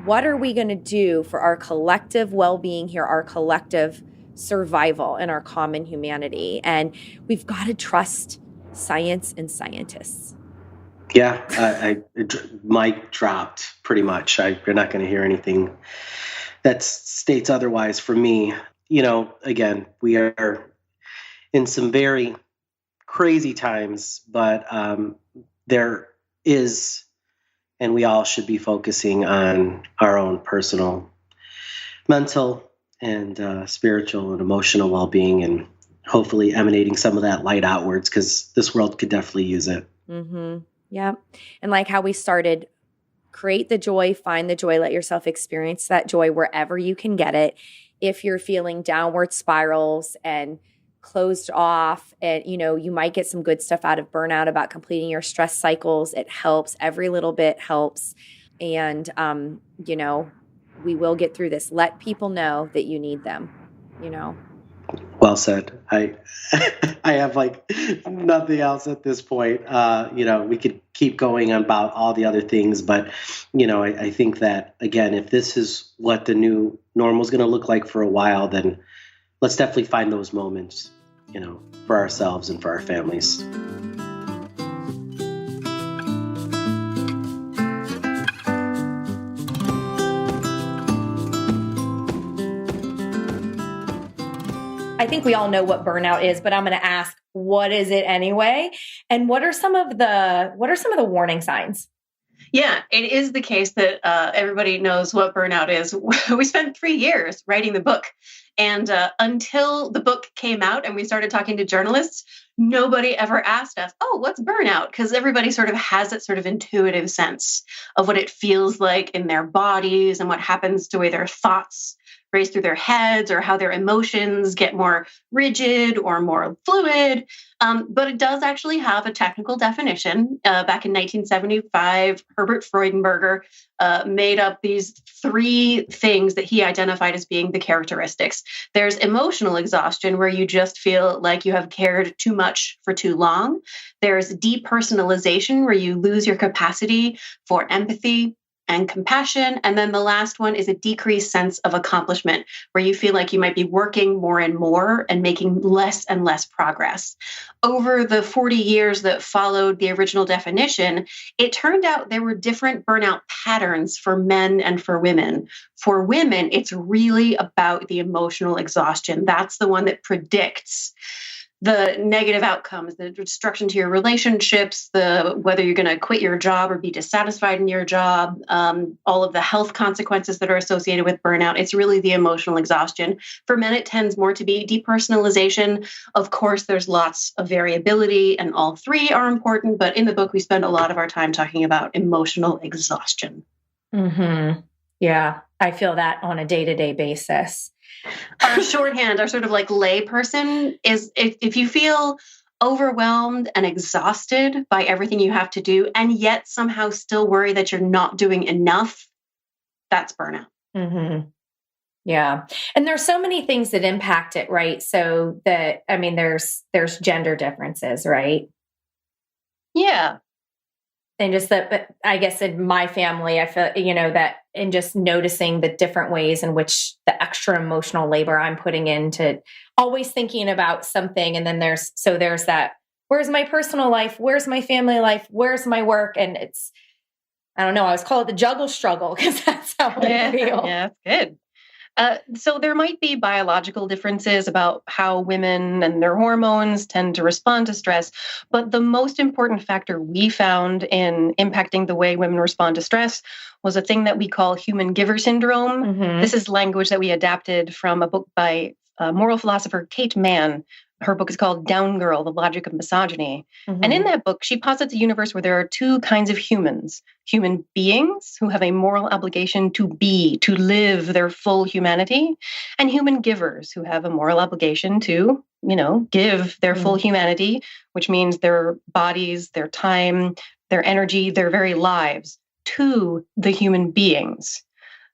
What are we going to do for our collective well-being here, our collective survival and our common humanity? And we've got to trust science and scientists. Yeah, mic dropped pretty much. You're not going to hear anything that states otherwise from me. Again, we are in some very crazy times, but there is, and we all should be focusing on our own personal, mental, and spiritual and emotional well-being, and hopefully emanating some of that light outwards, because this world could definitely use it. Mm-hmm. Yeah. And like how we started, create the joy, find the joy, let yourself experience that joy wherever you can get it. If you're feeling downward spirals and closed off, and you might get some good stuff out of burnout about completing your stress cycles. It helps. Every little bit helps. And we will get through this. Let people know that you need them. Well said. I I have like nothing else at this point. We could keep going about all the other things, but I think that again, if this is what the new normal is going to look like for a while, then let's definitely find those moments, for ourselves and for our families. I think we all know what burnout is, but I'm going to ask, what is it anyway? And what are some of the warning signs? Yeah, it is the case that everybody knows what burnout is. We spent 3 years writing the book. And until the book came out and we started talking to journalists, nobody ever asked us, oh, what's burnout? Because everybody sort of has that sort of intuitive sense of what it feels like in their bodies and what happens to the way their thoughts race through their heads, or how their emotions get more rigid or more fluid. But it does actually have a technical definition. Back in 1975, Herbert Freudenberger made up these 3 things that he identified as being the characteristics. There's emotional exhaustion, where you just feel like you have cared too much for too long. There's depersonalization, where you lose your capacity for empathy and compassion. And then the last one is a decreased sense of accomplishment, where you feel like you might be working more and more and making less and less progress. Over the 40 years that followed the original definition, it turned out there were different burnout patterns for men and for women. For women, it's really about the emotional exhaustion. That's the one that predicts the negative outcomes, the destruction to your relationships, the whether you're going to quit your job or be dissatisfied in your job, all of the health consequences that are associated with burnout. It's really the emotional exhaustion. For men, it tends more to be depersonalization. Of course, there's lots of variability, and all 3 are important. But in the book, we spend a lot of our time talking about emotional exhaustion. Mm-hmm. Yeah, I feel that on a day-to-day basis. Our shorthand, our sort of like lay person, is if you feel overwhelmed and exhausted by everything you have to do, and yet somehow still worry that you're not doing enough, that's burnout. Mm-hmm. Yeah. And there's so many things that impact it, right? So there's gender differences, right? Yeah. And just that, but I guess in my family, I feel, that in just noticing the different ways in which the extra emotional labor I'm putting into always thinking about something. And then there's that, where's my personal life? Where's my family life? Where's my work? And I don't know, I always call it the juggle struggle because that's how I feel. Yeah, that's good. So there might be biological differences about how women and their hormones tend to respond to stress, but the most important factor we found in impacting the way women respond to stress was a thing that we call human giver syndrome. Mm-hmm. This is language that we adapted from a book by moral philosopher Kate Mann. Her book is called Down Girl, The Logic of Misogyny. Mm-hmm. And in that book, she posits a universe where there are two kinds of humans: human beings who have a moral obligation to be, to live their full humanity, and human givers who have a moral obligation to, give their full humanity, which means their bodies, their time, their energy, their very lives to the human beings.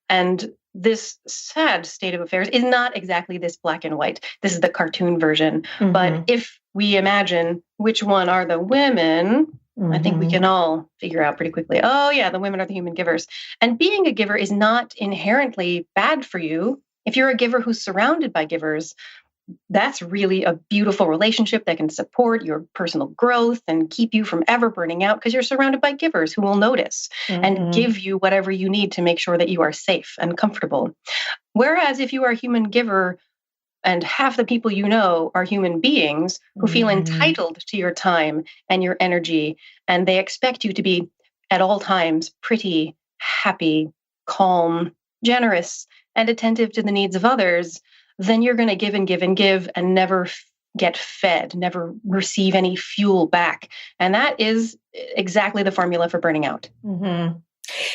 And this sad state of affairs is not exactly this black and white. This is the cartoon version. Mm-hmm. But if we imagine which one are the women, I think we can all figure out pretty quickly. Oh, yeah, the women are the human givers. And being a giver is not inherently bad for you. If you're a giver who's surrounded by givers, that's really a beautiful relationship that can support your personal growth and keep you from ever burning out because you're surrounded by givers who will notice and give you whatever you need to make sure that you are safe and comfortable. Whereas if you are a human giver and half the people you know are human beings who feel entitled to your time and your energy, and they expect you to be at all times pretty, happy, calm, generous, and attentive to the needs of others, then you're going to give and give and give and never get fed, never receive any fuel back. And that is exactly the formula for burning out. Mm-hmm.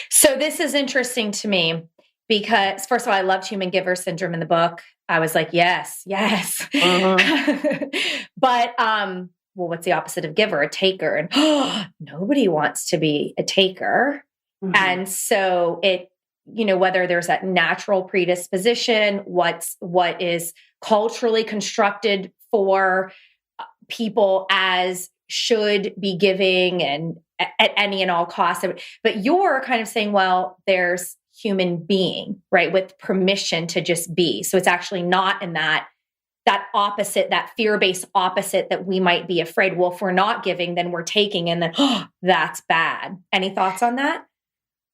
So this is interesting to me because, first of all, I loved human giver syndrome in the book. I was like, yes. But, well, what's the opposite of giver? A taker. And nobody wants to be a taker. Mm-hmm. And so whether there's that natural predisposition, what is culturally constructed for people as should be giving and at any and all costs. But you're kind of saying, well, there's human being, right? With permission to just be. So it's actually not in that opposite, that fear-based opposite that we might be afraid. Well, if we're not giving, then we're taking, and then that's bad. Any thoughts on that?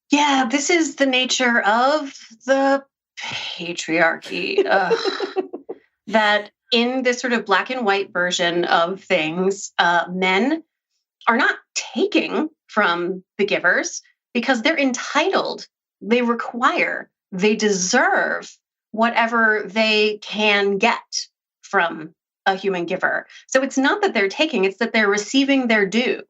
Yeah, this is the nature of the patriarchy. That in this sort of black and white version of things, men are not taking from the givers because they're entitled. They require, they deserve whatever they can get from a human giver. So it's not that they're taking, it's that they're receiving their due.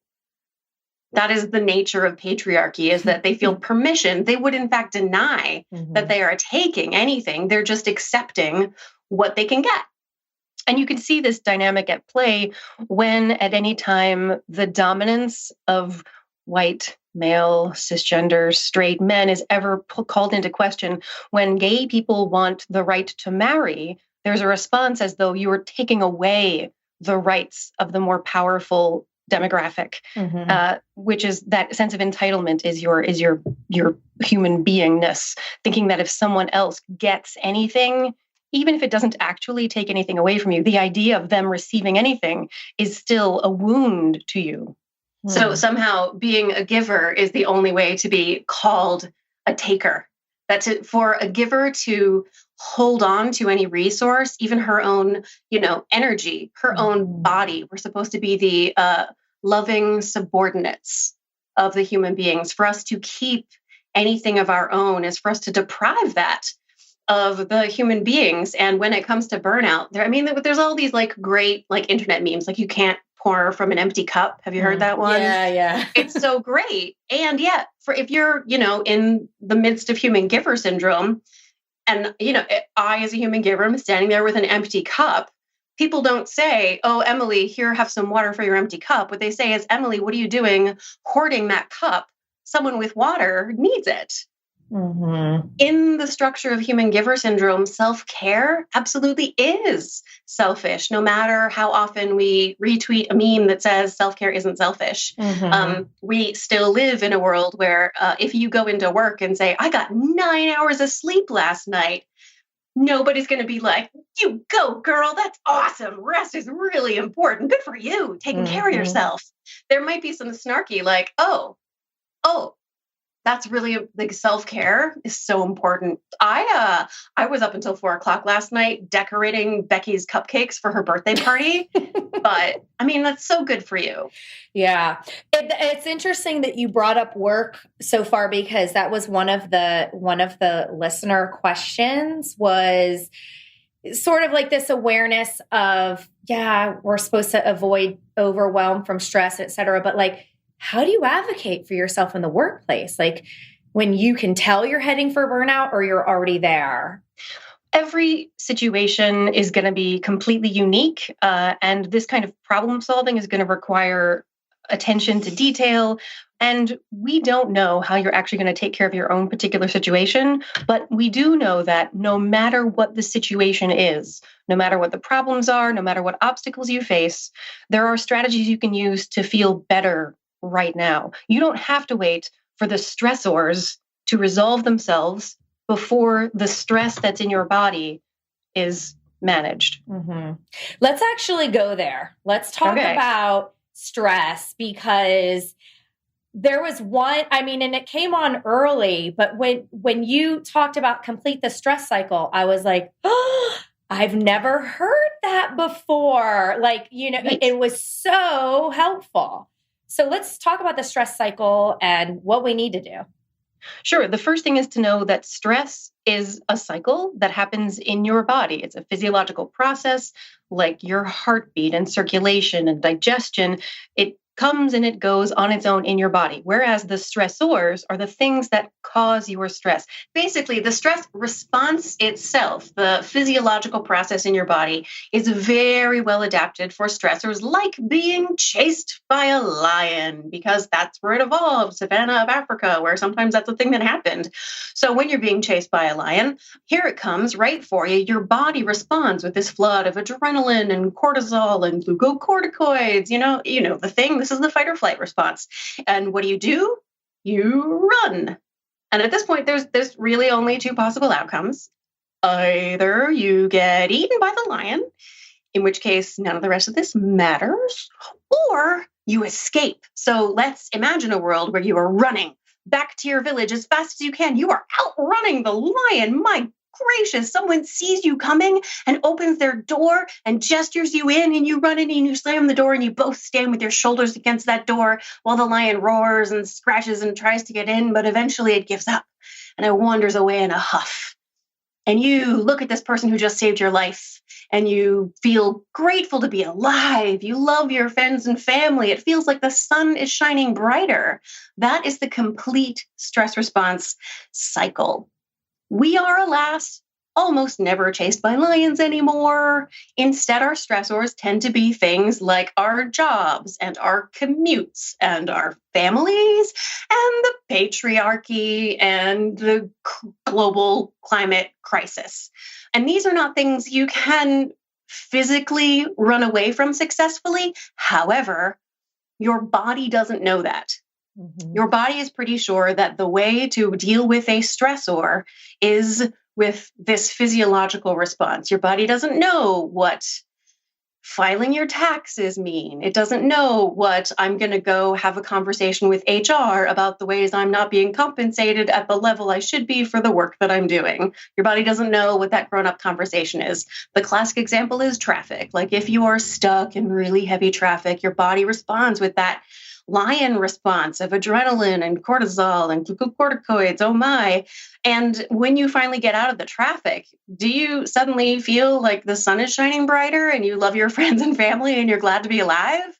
That is the nature of patriarchy, is that they feel permission. They would in fact deny that they are taking anything. They're just accepting what they can get. And you can see this dynamic at play when at any time the dominance of white, male, cisgender, straight men is ever called into question. When gay people want the right to marry, there's a response as though you are taking away the rights of the more powerful demographic, which is that sense of entitlement is your human beingness, thinking that if someone else gets anything, even if it doesn't actually take anything away from you, the idea of them receiving anything is still a wound to you. So somehow being a giver is the only way to be called a taker. For a giver to hold on to any resource, even her own, energy, her own body. We're supposed to be the loving subordinates of the human beings. For us to keep anything of our own is for us to deprive that of the human beings. And when it comes to burnout, there's all these great internet memes, you can't pour from an empty cup. Have you heard that one? Yeah. It's so great. And yet, if you're, in the midst of human giver syndrome, and, I as a human giver, I'm standing there with an empty cup, people don't say, oh, Emily, here, have some water for your empty cup. What they say is, Emily, what are you doing hoarding that cup? Someone with water needs it. In the structure of human giver syndrome, self-care absolutely is selfish, no matter how often we retweet a meme that says self-care isn't selfish. We still live in a world where if you go into work and say, I got 9 hours of sleep last night, nobody's going to be like, you go, girl, that's awesome. Rest is really important. Good for you, taking care of yourself. There might be some snarky like, oh, that's really like self-care is so important. I was up until 4:00 last night decorating Becky's cupcakes for her birthday party. But I mean, that's so good for you. Yeah. It's interesting that you brought up work so far, because that was one of the listener questions, was sort of like this awareness of, yeah, we're supposed to avoid overwhelm from stress, et cetera. But like, how do you advocate for yourself in the workplace? Like when you can tell you're heading for burnout or you're already there? Every situation is going to be completely unique. And this kind of problem solving is going to require attention to detail. And we don't know how you're actually going to take care of your own particular situation. But we do know that no matter what the situation is, no matter what the problems are, no matter what obstacles you face, there are strategies you can use to feel better right now. You don't have to wait for the stressors to resolve themselves before the stress that's in your body is managed. Let's actually go there. Let's talk about stress, because there was one, I mean, and it came on early, but when you talked about complete the stress cycle, I was like, oh, I've never heard that before. Like, it was so helpful. So let's talk about the stress cycle and what we need to do. Sure. The first thing is to know that stress is a cycle that happens in your body. It's a physiological process like your heartbeat and circulation and digestion. It comes and it goes on its own in your body, whereas the stressors are the things that cause your stress. Basically, the stress response itself, the physiological process in your body, is very well adapted for stressors like being chased by a lion, because that's where it evolved, Savannah of Africa, where sometimes that's a thing that happened. So when you're being chased by a lion, here it comes right for you. Your body responds with this flood of adrenaline and cortisol and glucocorticoids, you know the thing. This is the fight or flight response. And what do? You run. And at this point, there's really only two possible outcomes. Either you get eaten by the lion, in which case none of the rest of this matters, or you escape. So let's imagine a world where you are running back to your village as fast as you can. You are outrunning the lion. My gracious, someone sees you coming and opens their door and gestures you in, and you run in and you slam the door and you both stand with your shoulders against that door while the lion roars and scratches and tries to get in, but eventually it gives up and it wanders away in a huff. And you look at this person who just saved your life and you feel grateful to be alive. You love your friends and family. It feels like the sun is shining brighter. That is the complete stress response cycle. We are, alas, almost never chased by lions anymore. Instead, our stressors tend to be things like our jobs and our commutes and our families and the patriarchy and the global climate crisis. And these are not things you can physically run away from successfully. However, your body doesn't know that. Your body is pretty sure that the way to deal with a stressor is with this physiological response. Your body doesn't know what filing your taxes mean. It doesn't know what I'm going to go have a conversation with HR about the ways I'm not being compensated at the level I should be for the work that I'm doing. Your body doesn't know what that grown-up conversation is. The classic example is traffic. Like if you are stuck in really heavy traffic, your body responds with that lion response of adrenaline and cortisol and glucocorticoids, oh my. And when you finally get out of the traffic, do you suddenly feel like the sun is shining brighter and you love your friends and family and you're glad to be alive?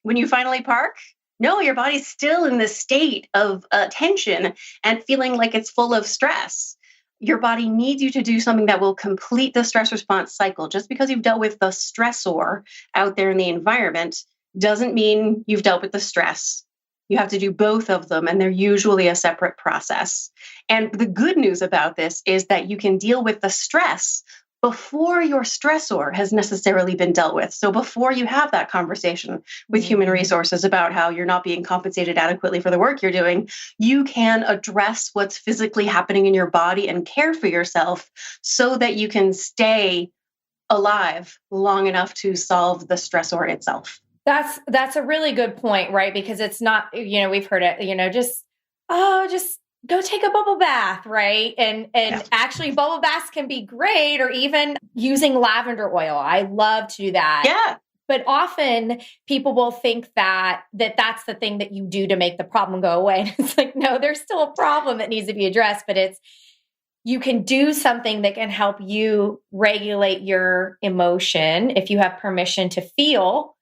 When you finally park? No, your body's still in this state of tension and feeling like it's full of stress. Your body needs you to do something that will complete the stress response cycle. Just because you've dealt with the stressor out there in the environment doesn't mean you've dealt with the stress You have to do both of them, and they're usually a separate process. And the good news about this is that you can deal with the stress before your stressor has necessarily been dealt with. So before you have that conversation with human resources about how you're not being compensated adequately for the work you're doing, you can address what's physically happening in your body and care for yourself so that you can stay alive long enough to solve the stressor itself. That's a really good point, right? Because it's not, we've heard it, just go take a bubble bath, right? And actually bubble baths can be great, or even using lavender oil. I love to do that. Yeah. But often people will think that that's the thing that you do to make the problem go away. And it's like, no, there's still a problem that needs to be addressed, but you can do something that can help you regulate your emotion if you have permission to feel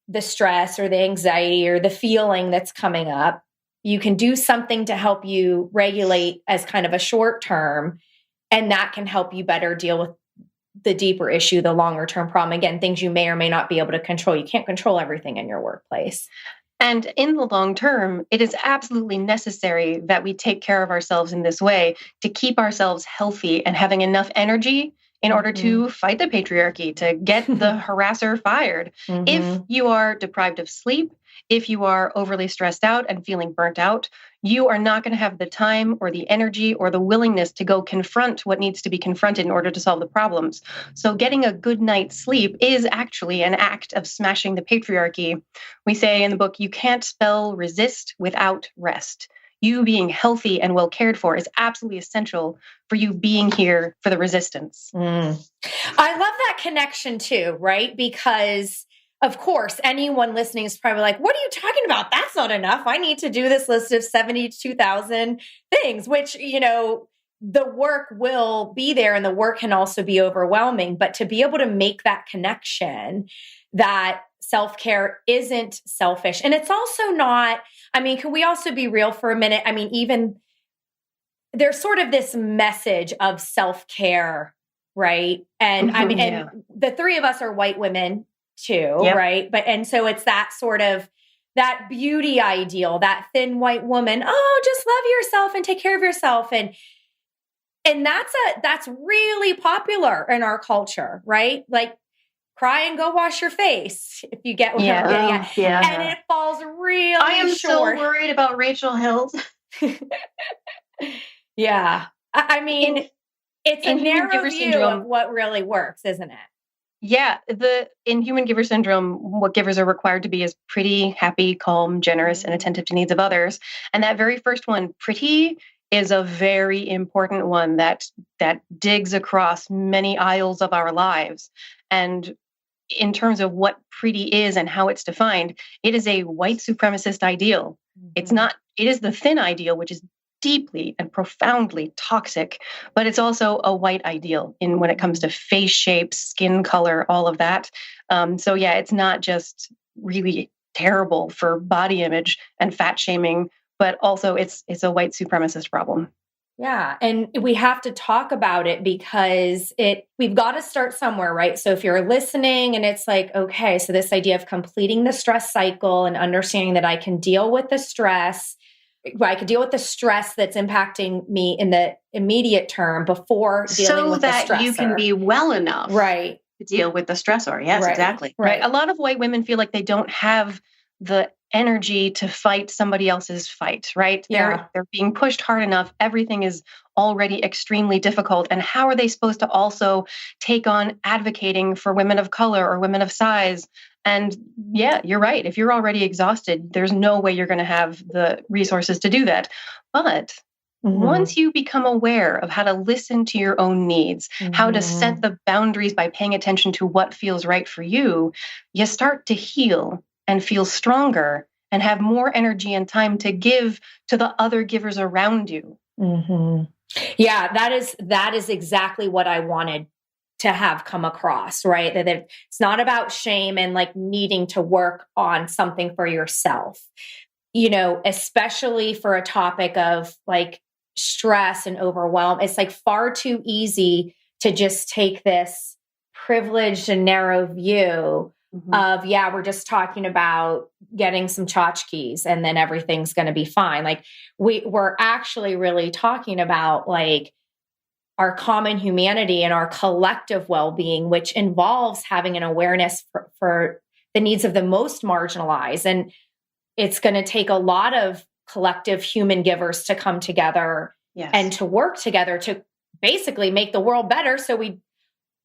the stress or the anxiety or the feeling that's coming up. You can do something to help you regulate as kind of a short term, and that can help you better deal with the deeper issue, the longer term problem. Again, things you may or may not be able to control. You can't control everything in your workplace. And in the long term, it is absolutely necessary that we take care of ourselves in this way to keep ourselves healthy and having enough energy in order to fight the patriarchy, to get the harasser fired. If you are deprived of sleep, if you are overly stressed out and feeling burnt out, you are not going to have the time or the energy or the willingness to go confront what needs to be confronted in order to solve the problems. So getting a good night's sleep is actually an act of smashing the patriarchy. We say in the book, you can't spell resist without rest. You being healthy and well cared for is absolutely essential for you being here for the resistance. I love that connection too, right? Because of course, anyone listening is probably like, what are you talking about? That's not enough. I need to do this list of 72,000 things, which, the work will be there and the work can also be overwhelming. But to be able to make that connection that self-care isn't selfish. And it's also not, can we also be real for a minute? Even there's sort of this message of self-care, right? And and the three of us are white women too, right? And so it's that sort of that beauty ideal, that thin white woman, just love yourself and take care of yourself. And that's really popular in our culture, right? Like, cry and go wash your face, if you get what I'm getting at. Yeah. And it falls really I am short. so worried about Rachel Hills. Yeah. It's a narrow view syndrome, of what really works, isn't it? Yeah. In human giver syndrome, what givers are required to be is pretty, happy, calm, generous, and attentive to needs of others. And that very first one, pretty, is a very important one that digs across many aisles of our lives. And in terms of what pretty is and how it's defined, it is a white supremacist ideal. It is the thin ideal, which is deeply and profoundly toxic, but it's also a white ideal when it comes to face shape, skin color, all of that. It's not just really terrible for body image and fat shaming, but also it's a white supremacist problem. Yeah. And we have to talk about it because we've got to start somewhere, right? So if you're listening and it's like, okay, so this idea of completing the stress cycle and understanding that I can deal with the stress, I could deal with the stress that's impacting me in the immediate term before dealing with the stressor. So that you can be well enough. Right. To deal with the stressor. Yes, exactly. Right. A lot of white women feel like they don't have the energy to fight somebody else's fight, right? Yeah. They're being pushed hard enough. Everything is already extremely difficult. And how are they supposed to also take on advocating for women of color or women of size? And yeah, you're right. If you're already exhausted, there's no way you're going to have the resources to do that. But once you become aware of how to listen to your own needs, how to set the boundaries by paying attention to what feels right for you, you start to heal and feel stronger and have more energy and time to give to the other givers around you. Yeah, that is exactly what I wanted to have come across, right? That it's not about shame and like needing to work on something for yourself, especially for a topic of like stress and overwhelm. It's like far too easy to just take this privileged and narrow view of, yeah, we're just talking about getting some tchotchkes and then everything's going to be fine. Like we're actually really talking about like our common humanity and our collective well-being, which involves having an awareness for the needs of the most marginalized. And it's going to take a lot of collective human givers to come together and to work together to basically make the world better. So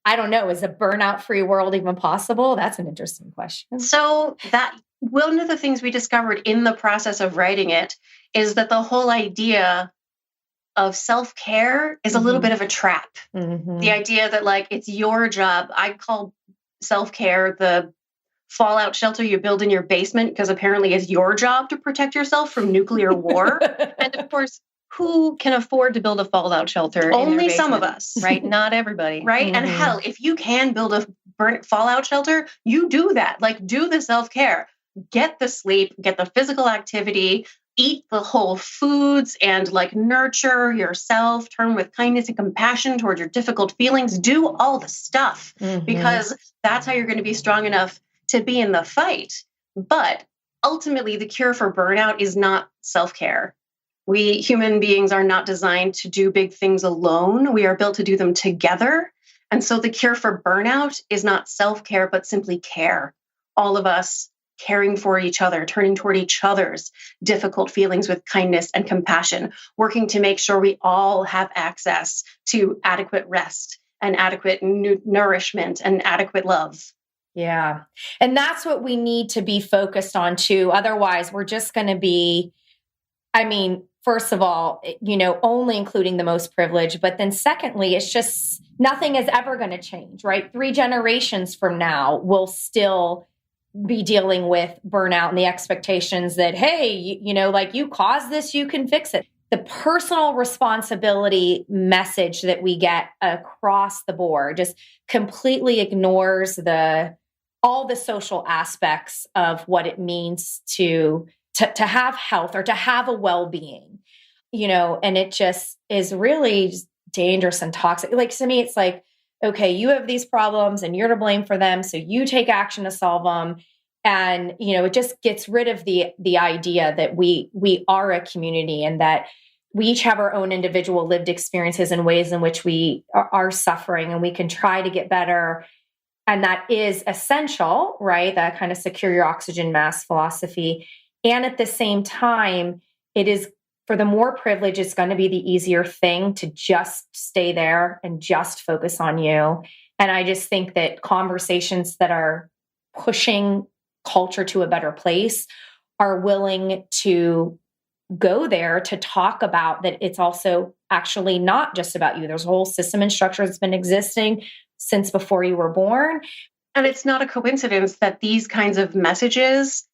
I don't know, is a burnout-free world even possible? That's an interesting question. So that one of the things we discovered in the process of writing it is that the whole idea of self-care is a little bit of a trap. The idea that like, it's your job. I call self-care the fallout shelter you build in your basement because apparently it's your job to protect yourself from nuclear war. And of course, who can afford to build a fallout shelter? Only some of us. Right? Not everybody. Right? And hell, if you can build a fallout shelter, you do that. Like, do the self-care. Get the sleep, get the physical activity, eat the whole foods, and like nurture yourself, turn with kindness and compassion towards your difficult feelings, do all the stuff because that's how you're going to be strong enough to be in the fight. But ultimately, the cure for burnout is not self-care. We human beings are not designed to do big things alone. We are built to do them together. And so the cure for burnout is not self-care, but simply care. All of us caring for each other, turning toward each other's difficult feelings with kindness and compassion, working to make sure we all have access to adequate rest and adequate nourishment and adequate love. Yeah. And that's what we need to be focused on too. Otherwise, we're just going to be, first of all, only including the most privileged. But then secondly, it's just nothing is ever going to change, right? 3 generations from now, we'll still be dealing with burnout and the expectations that, hey, you caused this, you can fix it. The personal responsibility message that we get across the board just completely ignores all the social aspects of what it means to have health or to have a well-being, and it just is really dangerous and toxic. Like, to me, it's like, okay, you have these problems and you're to blame for them. So you take action to solve them. And, it just gets rid of the idea that we are a community and that we each have our own individual lived experiences and ways in which we are suffering, and we can try to get better. And that is essential, right? That kind of secure your oxygen mask philosophy. And at the same time, it is, for the more privileged, it's going to be the easier thing to just stay there and just focus on you. And I just think that conversations that are pushing culture to a better place are willing to go there to talk about that it's also actually not just about you. There's a whole system and structure that's been existing since before you were born. And it's not a coincidence that these kinds of messages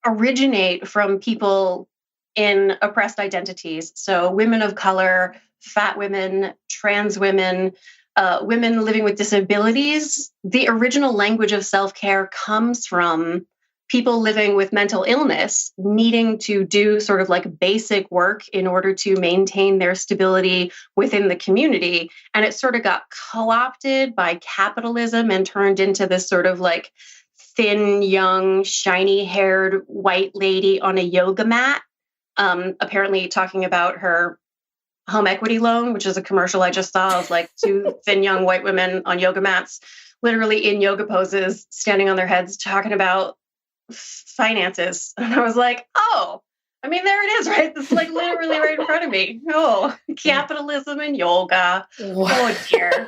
originate from people in oppressed identities. So women of color, fat women, trans women, women living with disabilities. The original language of self-care comes from people living with mental illness, needing to do sort of like basic work in order to maintain their stability within the community. And it sort of got co-opted by capitalism and turned into this sort of like thin, young, shiny-haired white lady on a yoga mat, apparently talking about her home equity loan, which is a commercial I just saw of like 2 thin, young white women on yoga mats, literally in yoga poses, standing on their heads, talking about finances. And I was like, oh, there it is, right? It's like literally right in front of me. Oh, capitalism and yoga. Oh, dear.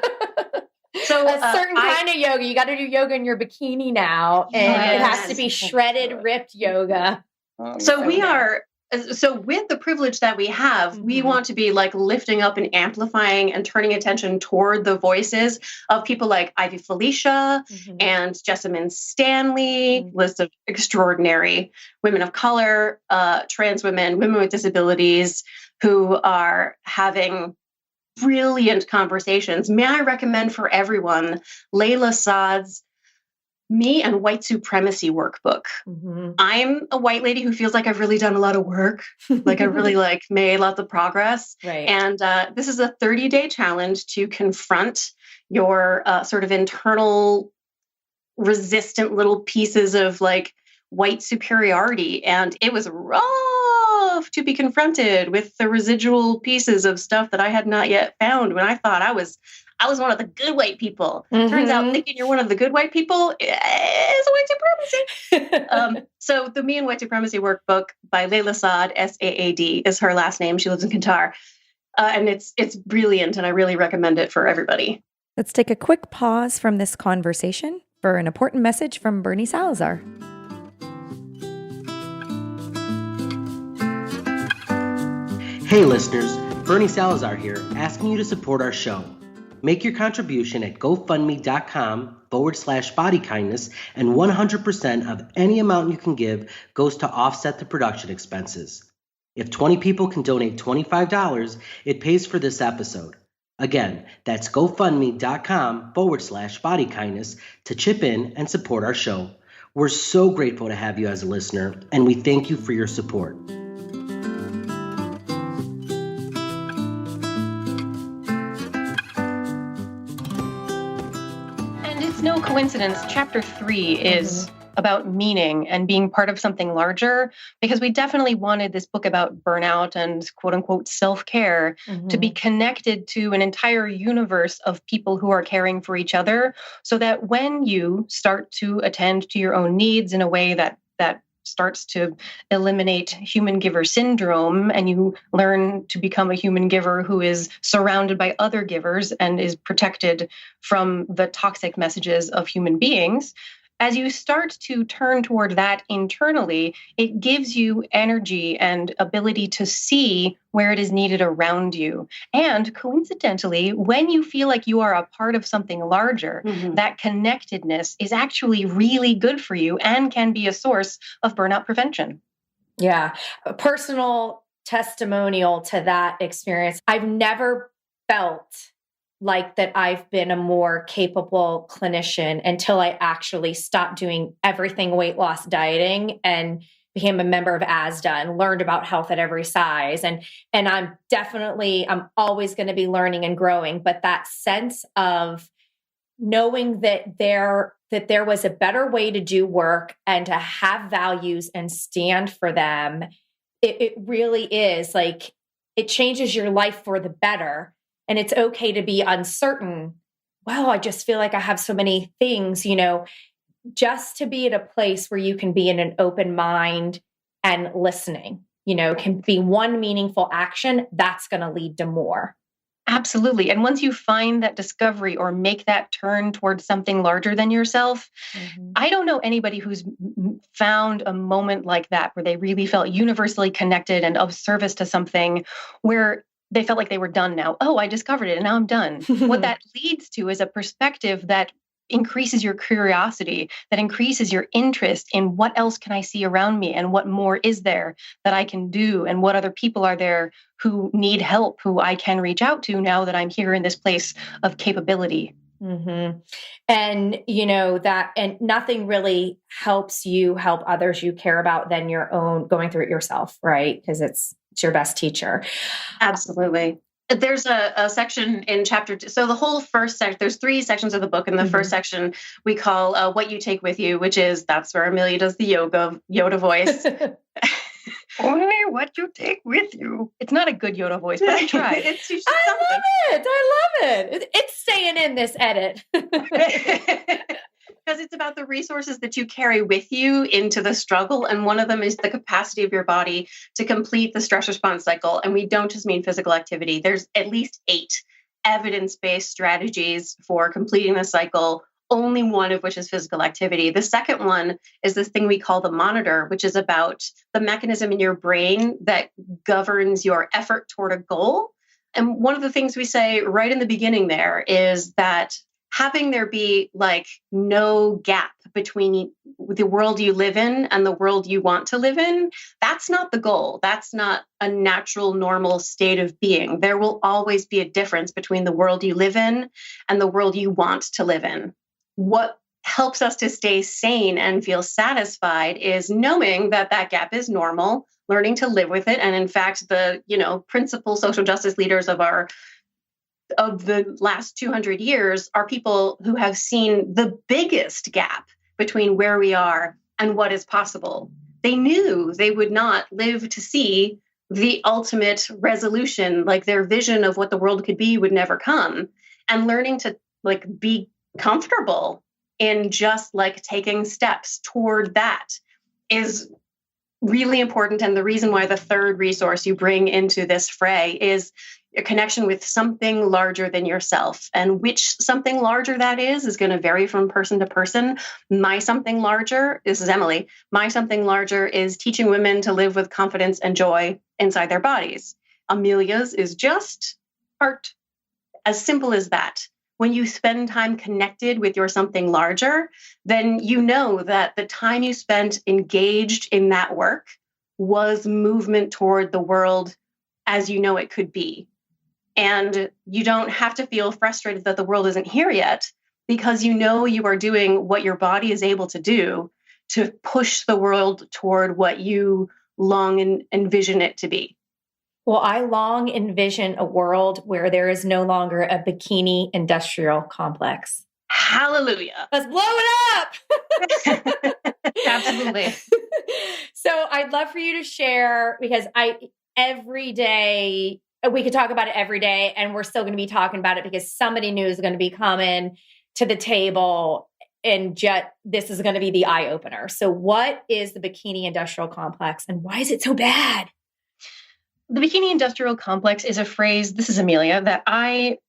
So a certain kind of yoga, you got to do yoga in your bikini now, and it has to be shredded, ripped yoga. So we are, with the privilege that we have, we want to be like lifting up and amplifying and turning attention toward the voices of people like Ivy Felicia and Jessamine Stanley, list of extraordinary women of color, trans women, women with disabilities who are having brilliant conversations. May I recommend for everyone Layla Saad's Me and White Supremacy workbook. I'm a white lady who feels like I've really done a lot of work, like I really made lots of progress. Right. And this is a 30-day challenge to confront your sort of internal resistant little pieces of like white superiority. And it was rough to be confronted with the residual pieces of stuff that I had not yet found when I thought I was one of the good white people. Turns out thinking you're one of the good white people is white supremacy. So the Me and White Supremacy workbook by Layla Saad, Saad is her last name. She lives in Qatar. And it's brilliant, and I really recommend it for everybody. Let's take a quick pause from this conversation for an important message from Bernie Salazar. Hey listeners, Bernie Salazar here, asking you to support our show. Make your contribution at gofundme.com/bodykindness, and 100% of any amount you can give goes to offset the production expenses. If 20 people can donate $25, it pays for this episode. Again, that's gofundme.com/bodykindness to chip in and support our show. We're so grateful to have you as a listener, and we thank you for your support. It's no coincidence. Chapter 3 is about meaning and being part of something larger, because we definitely wanted this book about burnout and quote unquote self-care to be connected to an entire universe of people who are caring for each other, so that when you start to attend to your own needs in a way that starts to eliminate human giver syndrome, and you learn to become a human giver who is surrounded by other givers and is protected from the toxic messages of human beings, as you start to turn toward that internally, it gives you energy and ability to see where it is needed around you. And coincidentally, when you feel like you are a part of something larger, that connectedness is actually really good for you and can be a source of burnout prevention. Yeah. A personal testimonial to that experience. I've never felt like that I've been a more capable clinician until I actually stopped doing everything weight loss dieting and became a member of ASDA and learned about health at every size. And I'm always going to be learning and growing, but that sense of knowing that there was a better way to do work and to have values and stand for them, it really is like, it changes your life for the better. And it's okay to be uncertain. Well, I just feel like I have so many things, just to be at a place where you can be in an open mind and listening, can be one meaningful action that's going to lead to more. Absolutely. And once you find that discovery or make that turn towards something larger than yourself, I don't know anybody who's found a moment like that where they really felt universally connected and of service to something where they felt like they were done now. Oh, I discovered it and now I'm done. What that leads to is a perspective that increases your curiosity, that increases your interest in what else can I see around me and what more is there that I can do and what other people are there who need help, who I can reach out to now that I'm here in this place of capability. And, and nothing really helps you help others you care about than your own going through it yourself, right? Because it's your best teacher. Absolutely. There's a section in chapter 2. So the whole first section, there's 3 sections of the book. And the first section we call What You Take With You, that's where Amelia does the Yoda voice. Only what you take with you. It's not a good Yoda voice, but I tried. I love it. It's staying in this edit. Because it's about the resources that you carry with you into the struggle. And one of them is the capacity of your body to complete the stress response cycle. And we don't just mean physical activity. There's at least 8 evidence-based strategies for completing the cycle, only one of which is physical activity. The second one is this thing we call the monitor, which is about the mechanism in your brain that governs your effort toward a goal. And one of the things we say right in the beginning there is that having there be like no gap between the world you live in and the world you want to live in, that's not the goal. That's not a natural, normal state of being. There will always be a difference between the world you live in and the world you want to live in. What helps us to stay sane and feel satisfied is knowing that that gap is normal, learning to live with it. And in fact, the, principal social justice leaders of our of the last 200 years are people who have seen the biggest gap between where we are and what is possible. They knew they would not live to see the ultimate resolution, like their vision of what the world could be would never come. And learning to like be comfortable in just like taking steps toward that is really important. And the reason why the third resource you bring into this fray is a connection with something larger than yourself. And which something larger that is going to vary from person to person. My something larger, this is Emily, my something larger is teaching women to live with confidence and joy inside their bodies. Amelia's is just art. As simple as that. When you spend time connected with your something larger, then you know that the time you spent engaged in that work was movement toward the world as you know it could be. And you don't have to feel frustrated that the world isn't here yet, because you know you are doing what your body is able to do to push the world toward what you long and envision it to be. Well, I long envision a world where there is no longer a bikini industrial complex. Hallelujah. Let's blow it up. Absolutely. So I'd love for you to share, because every day, we could talk about it every day, and we're still going to be talking about it because somebody new is going to be coming to the table, and this is going to be the eye opener. So what is the bikini industrial complex, and why is it so bad? The bikini industrial complex is a phrase, this is Amelia, that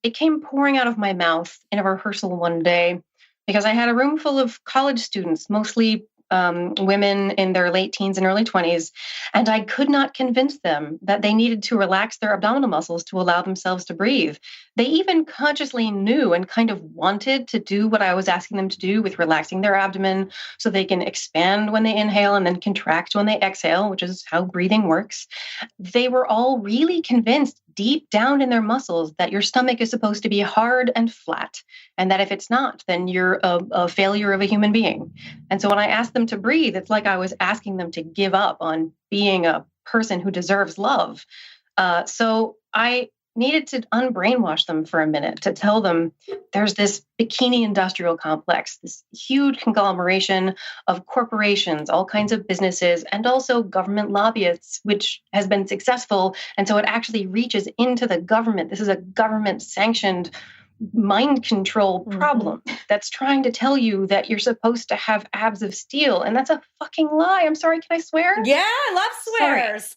it came pouring out of my mouth in a rehearsal one day because I had a room full of college students, mostly women in their late teens and early 20s, and I could not convince them that they needed to relax their abdominal muscles to allow themselves to breathe. They even consciously knew and kind of wanted to do what I was asking them to do with relaxing their abdomen so they can expand when they inhale and then contract when they exhale, which is how breathing works. They were all really convinced deep down in their muscles that your stomach is supposed to be hard and flat, and that if it's not, then you're a failure of a human being. And so when I asked them to breathe, it's like I was asking them to give up on being a person who deserves love. So I needed to unbrainwash them for a minute to tell them there's this bikini industrial complex, this huge conglomeration of corporations, all kinds of businesses, and also government lobbyists, which has been successful. And so it actually reaches into the government. This is a government sanctioned mind control problem that's trying to tell you that you're supposed to have abs of steel. And that's a fucking lie. I'm sorry. Can I swear? Yeah, I love swears.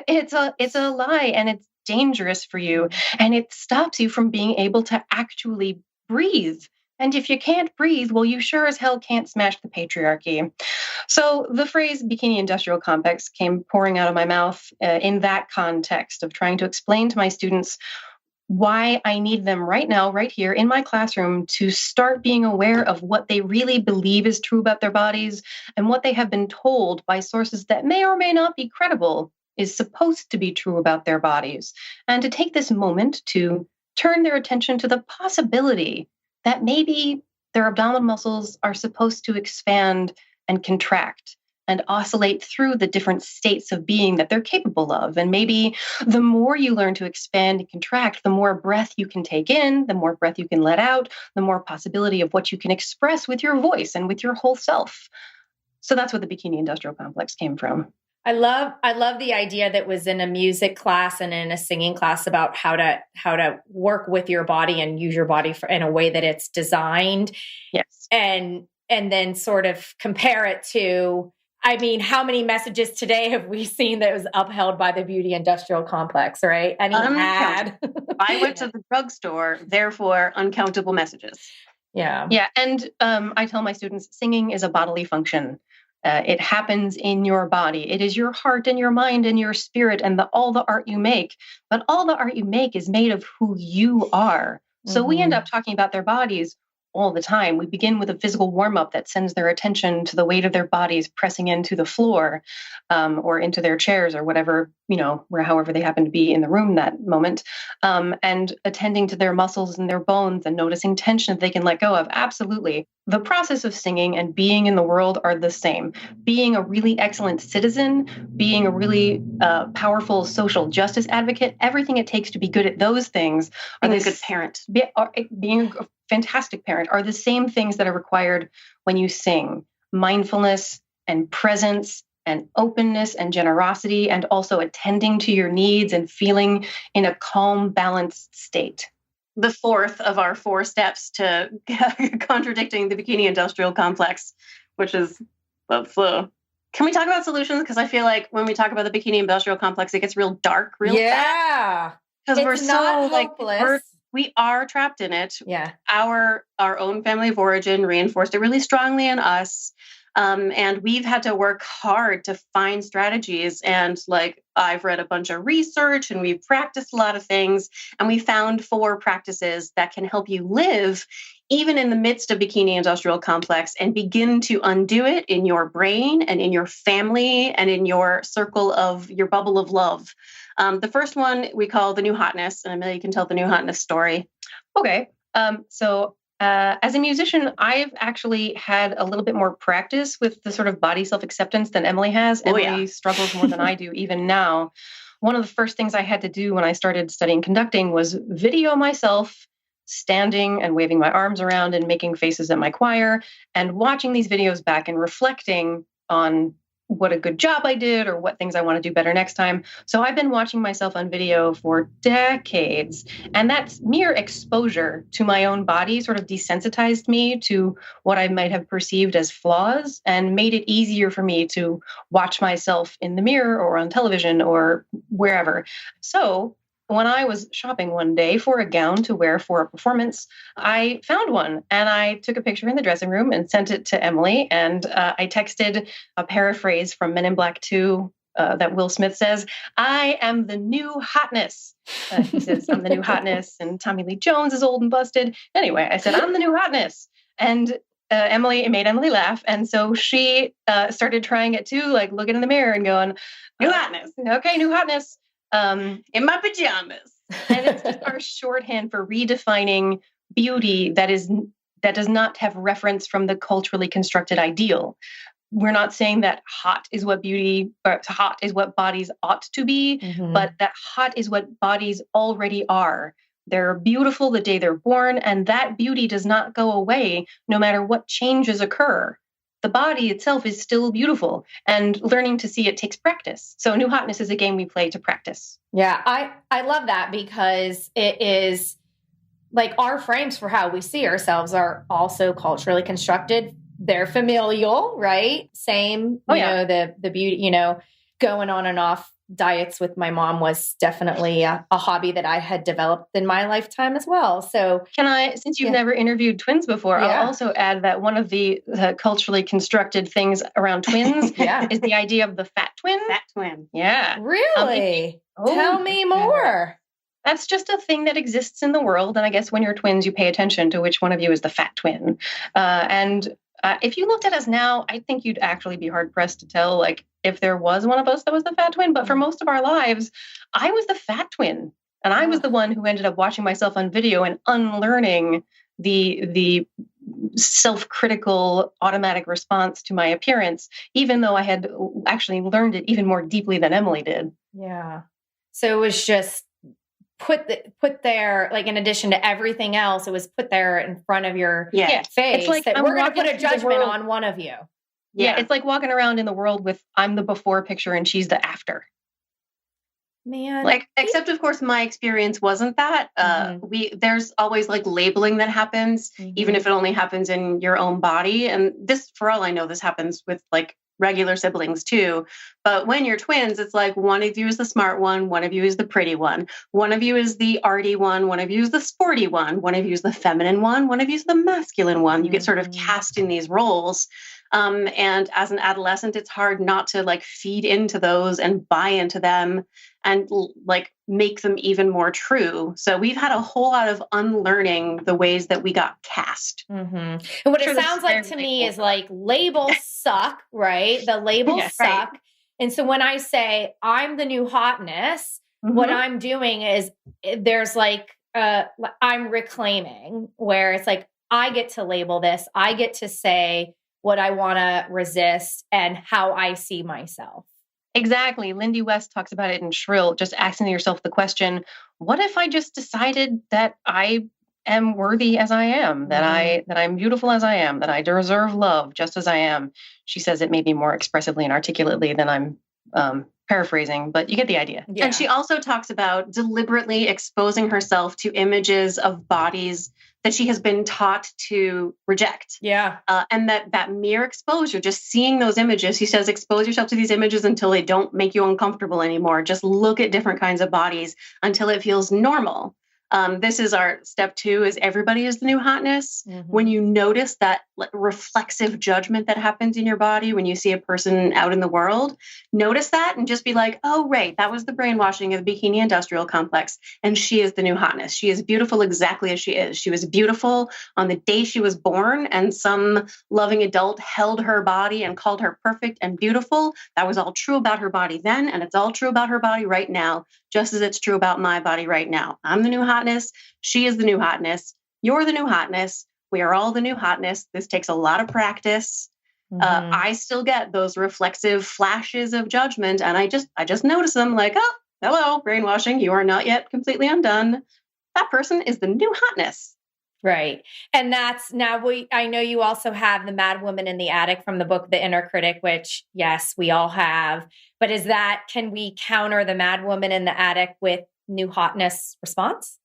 It's a lie, and it's dangerous for you. And it stops you from being able to actually breathe. And if you can't breathe, well, you sure as hell can't smash the patriarchy. So the phrase bikini industrial complex came pouring out of my mouth in that context of trying to explain to my students why I need them right now, right here in my classroom, to start being aware of what they really believe is true about their bodies and what they have been told by sources that may or may not be credible is supposed to be true about their bodies. And to take this moment to turn their attention to the possibility that maybe their abdominal muscles are supposed to expand and contract and oscillate through the different states of being that they're capable of. And maybe the more you learn to expand and contract, the more breath you can take in, the more breath you can let out, the more possibility of what you can express with your voice and with your whole self. So that's what the bikini industrial complex came from. I love the idea that was in a music class and in a singing class about how to work with your body and use your body in a way that it's designed. Yes. And then sort of compare it to, I mean, how many messages today have we seen that was upheld by the beauty industrial complex, right? Any ad. I went to the drugstore, therefore uncountable messages. Yeah. Yeah. And I tell my students, singing is a bodily function. It happens in your body. It is your heart and your mind and your spirit and all the art you make. But all the art you make is made of who you are. So we end up talking about their bodies all the time. We begin with a physical warm-up that sends their attention to the weight of their bodies pressing into the floor or into their chairs or whatever however they happen to be in the room that moment, and attending to their muscles and their bones and noticing tension that they can let go of. Absolutely. The process of singing and being in the world are the same. Being a really excellent citizen, being a really powerful social justice advocate, everything it takes to be good at those things. Being a good parent. Being a fantastic parent are the same things that are required when you sing. Mindfulness and presence and openness and generosity, and also attending to your needs and feeling in a calm, balanced state. The fourth of our 4 steps to contradicting the bikini industrial complex, which is, can we talk about solutions? Because I feel like when we talk about the bikini industrial complex, it gets real dark real fast. Because we're so hopeless. We are trapped in it. Yeah. Our own family of origin reinforced it really strongly in us. And we've had to work hard to find strategies. And I've read a bunch of research and we've practiced a lot of things. And we found 4 practices that can help you live even in the midst of bikini industrial complex and begin to undo it in your brain and in your family and in your circle of your bubble of love. The first one we call the new hotness. And Amelia, you can tell the new hotness story. Okay. As a musician, I've actually had a little bit more practice with the sort of body self-acceptance than Emily has. Emily struggles more than I do even now. One of the first things I had to do when I started studying conducting was video myself standing and waving my arms around and making faces at my choir and watching these videos back and reflecting on what a good job I did or what things I want to do better next time. So I've been watching myself on video for decades. And that mere exposure to my own body sort of desensitized me to what I might have perceived as flaws and made it easier for me to watch myself in the mirror or on television or wherever. So when I was shopping one day for a gown to wear for a performance, I found one and I took a picture in the dressing room and sent it to Emily. And I texted a paraphrase from Men in Black 2 that Will Smith says, "I am the new hotness." He says, "I'm the new hotness." And Tommy Lee Jones is old and busted. Anyway, I said, "I'm the new hotness." And it made Emily laugh. And so she started trying it too, looking in the mirror and going, "New hotness." Okay, new hotness. In my pajamas. And it's just our shorthand for redefining beauty that does not have reference from the culturally constructed ideal. We're not saying that hot is what bodies ought to be, but that hot is what bodies already are. They're beautiful the day they're born, and that beauty does not go away no matter what changes occur. The body itself is still beautiful, and learning to see it takes practice. So New Hotness is a game we play to practice. Yeah, I love that because it is our frames for how we see ourselves are also culturally constructed. They're familial, right? Same, the beauty, going on and off diets with my mom was definitely a hobby that I had developed in my lifetime as well. So since you've never interviewed twins before, I'll also add that one of the culturally constructed things around twins is the idea of the fat twin. Fat twin. Yeah. Really? Tell me more. That's just a thing that exists in the world. And I guess when you're twins, you pay attention to which one of you is the fat twin. If you looked at us now, I think you'd actually be hard pressed to tell if there was one of us that was the fat twin. But for most of our lives, I was the fat twin. And I was the one who ended up watching myself on video and unlearning the self-critical automatic response to my appearance, even though I had actually learned it even more deeply than Emily did. Yeah. So it was just put there, in addition to everything else, it was put there in front of your face. It's like we're going to put a judgment on one of you. Yeah, it's like walking around in the world with I'm the before picture and she's the after. Man. Except of course my experience wasn't that. There's always labeling that happens, even if it only happens in your own body. And this, for all I know, this happens with regular siblings too. But when you're twins, it's one of you is the smart one of you is the pretty one of you is the arty one of you is the sporty one of you is the feminine one of you is the masculine one. You get sort of cast in these roles. And as an adolescent, it's hard not to feed into those and buy into them and make them even more true. So we've had a whole lot of unlearning the ways that we got cast. And what it sounds like to me is labels suck, right? The labels suck. And so when I say I'm the new hotness, what I'm doing is there's like, I'm reclaiming, where it's like, I get to label this. I get to say what I want to resist and how I see myself. Exactly. Lindy West talks about it in Shrill, just asking yourself the question, what if I just decided that I am worthy as I am, that I'm beautiful as I am, that I deserve love just as I am? She says it maybe more expressively and articulately than I'm paraphrasing, but you get the idea. Yeah. And she also talks about deliberately exposing herself to images of bodies that she has been taught to reject. Yeah. And that mere exposure, just seeing those images, he says, expose yourself to these images until they don't make you uncomfortable anymore. Just look at different kinds of bodies until it feels normal. This is our step 2, is everybody is the new hotness. When you notice that reflexive judgment that happens in your body when you see a person out in the world, notice that and just be like, oh, right, that was the brainwashing of the bikini industrial complex. And she is the new hotness. She is beautiful exactly as she is. She was beautiful on the day she was born, and some loving adult held her body and called her perfect and beautiful. That was all true about her body then, and it's all true about her body right now, just as it's true about my body right now. I'm the new hotness. She is the new hotness. You're the new hotness. We are all the new hotness. This takes a lot of practice. I still get those reflexive flashes of judgment, and I just notice them, like, oh, hello, brainwashing. You are not yet completely undone. That person is the new hotness. Right. And that's now I know you also have the Mad Woman in the Attic from the book, The Inner Critic, which yes, we all have. But can we counter the Mad Woman in the Attic with new hotness response?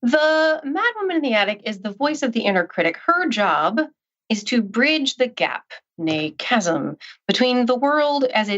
The Mad Woman in the Attic is the voice of the inner critic. Her job is to bridge the gap, nay, chasm, between the world as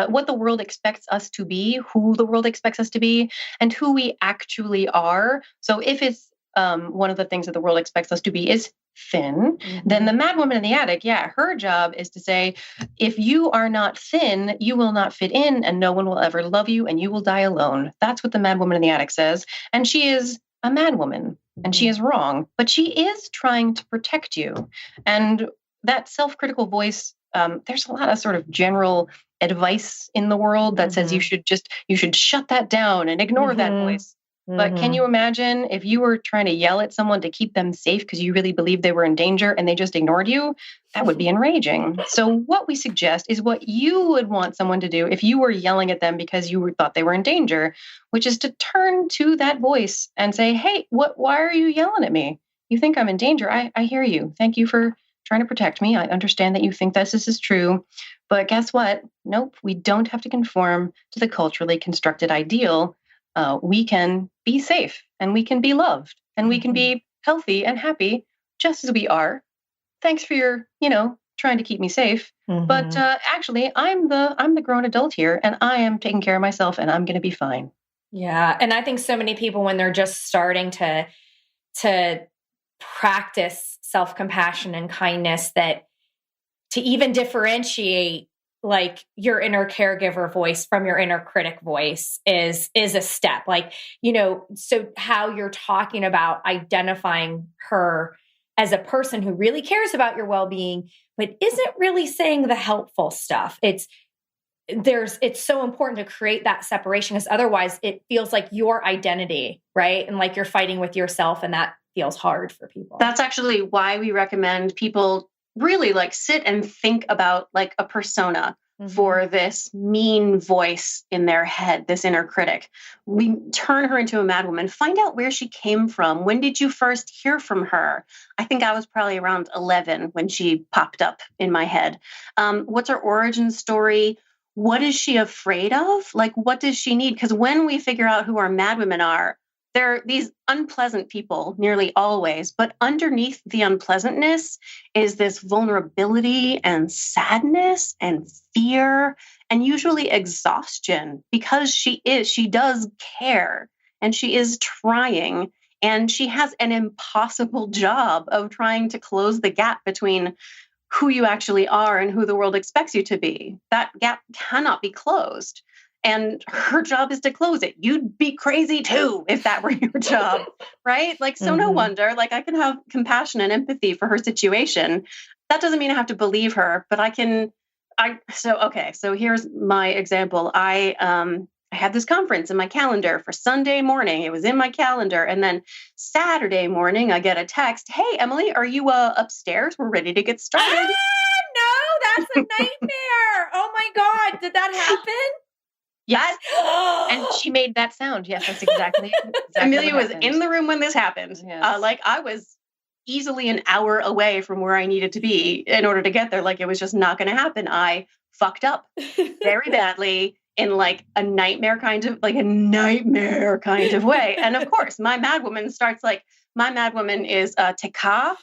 what the world expects us to be, who the world expects us to be, and who we actually are. So if it's one of the things that the world expects us to be is thin, then the Mad Woman in the Attic, her job is to say, if you are not thin, you will not fit in, and no one will ever love you, and you will die alone. That's what the Mad Woman in the Attic says. And she is a mad woman, and she is wrong, but she is trying to protect you. And that self-critical voice, there's a lot of sort of general advice in the world that says you should shut that down and ignore that voice. But can you imagine if you were trying to yell at someone to keep them safe because you really believed they were in danger and they just ignored you? That would be enraging. So what we suggest is what you would want someone to do if you were yelling at them because you thought they were in danger, which is to turn to that voice and say, hey, why are you yelling at me? You think I'm in danger. I hear you. Thank you for trying to protect me. I understand that you think this is true. But guess what? Nope, we don't have to conform to the culturally constructed ideal. We can be safe, and we can be loved, and we can be healthy and happy just as we are. Thanks for your, trying to keep me safe. But actually, I'm the grown adult here, and I am taking care of myself, and I'm going to be fine. Yeah, and I think so many people, when they're just starting to practice self-compassion and kindness, that to even differentiate like your inner caregiver voice from your inner critic voice is a step. Like, so how you're talking about identifying her as a person who really cares about your well-being, but isn't really saying the helpful stuff. It's so important to create that separation, because otherwise it feels like your identity, right? And like you're fighting with yourself, and that feels hard for people. That's actually why we recommend people really like sit and think about like a persona for this mean voice in their head, this inner critic. We turn her into a mad woman, find out where she came from. When did you first hear from her? I think I was probably around 11 when she popped up in my head. What's her origin story? What is she afraid of? Like, what does she need? Because when we figure out who our mad women are, they're these unpleasant people nearly always, but underneath the unpleasantness is this vulnerability and sadness and fear and usually exhaustion, because she does care and she is trying, and she has an impossible job of trying to close the gap between who you actually are and who the world expects you to be. That gap cannot be closed. And her job is to close it. You'd be crazy too if that were your job, right? Like, so no wonder, like I can have compassion and empathy for her situation. That doesn't mean I have to believe her, but I can So here's my example. I had this conference in my calendar for Sunday morning. It was in my calendar. And then Saturday morning, I get a text. Hey, Emily, are you upstairs? We're ready to get started. No, that's a nightmare. Oh my God. Did that happen? Yes. And she made that sound. Yes, that's exactly Amelia what was happened. in the room when this happened. Yes. I was easily an hour away from where I needed to be in order to get there. Like, it was just not going to happen. I fucked up very badly in like a nightmare kind of way. And of course, my mad woman is Te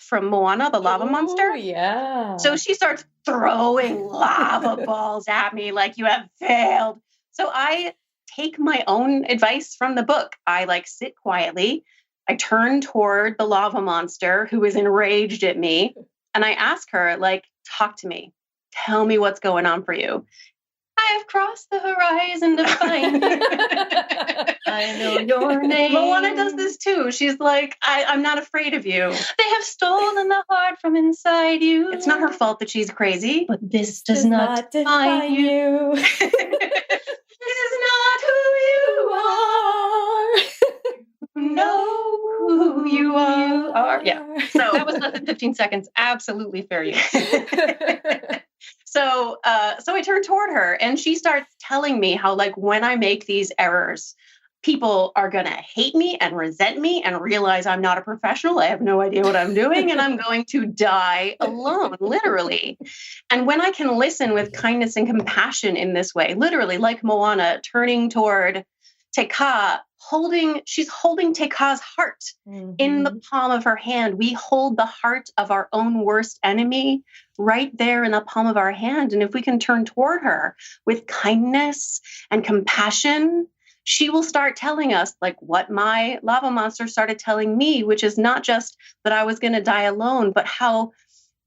from Moana, the lava monster. Yeah. So she starts throwing lava balls at me like, you have failed. So I take my own advice from the book. I like sit quietly. I turn toward the lava monster who is enraged at me. And I ask her, like, talk to me. Tell me what's going on for you. I have crossed the horizon to find you. I know your name. Moana does this too. She's like, I'm not afraid of you. They have stolen the heart from inside you. It's not her fault that she's crazy. But this does not define you. This is not who you are. Know who you are. Yeah. So that was less than 15 seconds. Absolutely fair use. So I turn toward her and she starts telling me how, like, when I make these errors, people are going to hate me and resent me and realize I'm not a professional. I have no idea what I'm doing and I'm going to die alone, literally. And when I can listen with kindness and compassion in this way, literally like Moana turning toward Te, she's holding Te's heart in the palm of her hand. We hold the heart of our own worst enemy right there in the palm of our hand. And if we can turn toward her with kindness and compassion, she will start telling us, like what my lava monster started telling me, which is not just that I was going to die alone, but how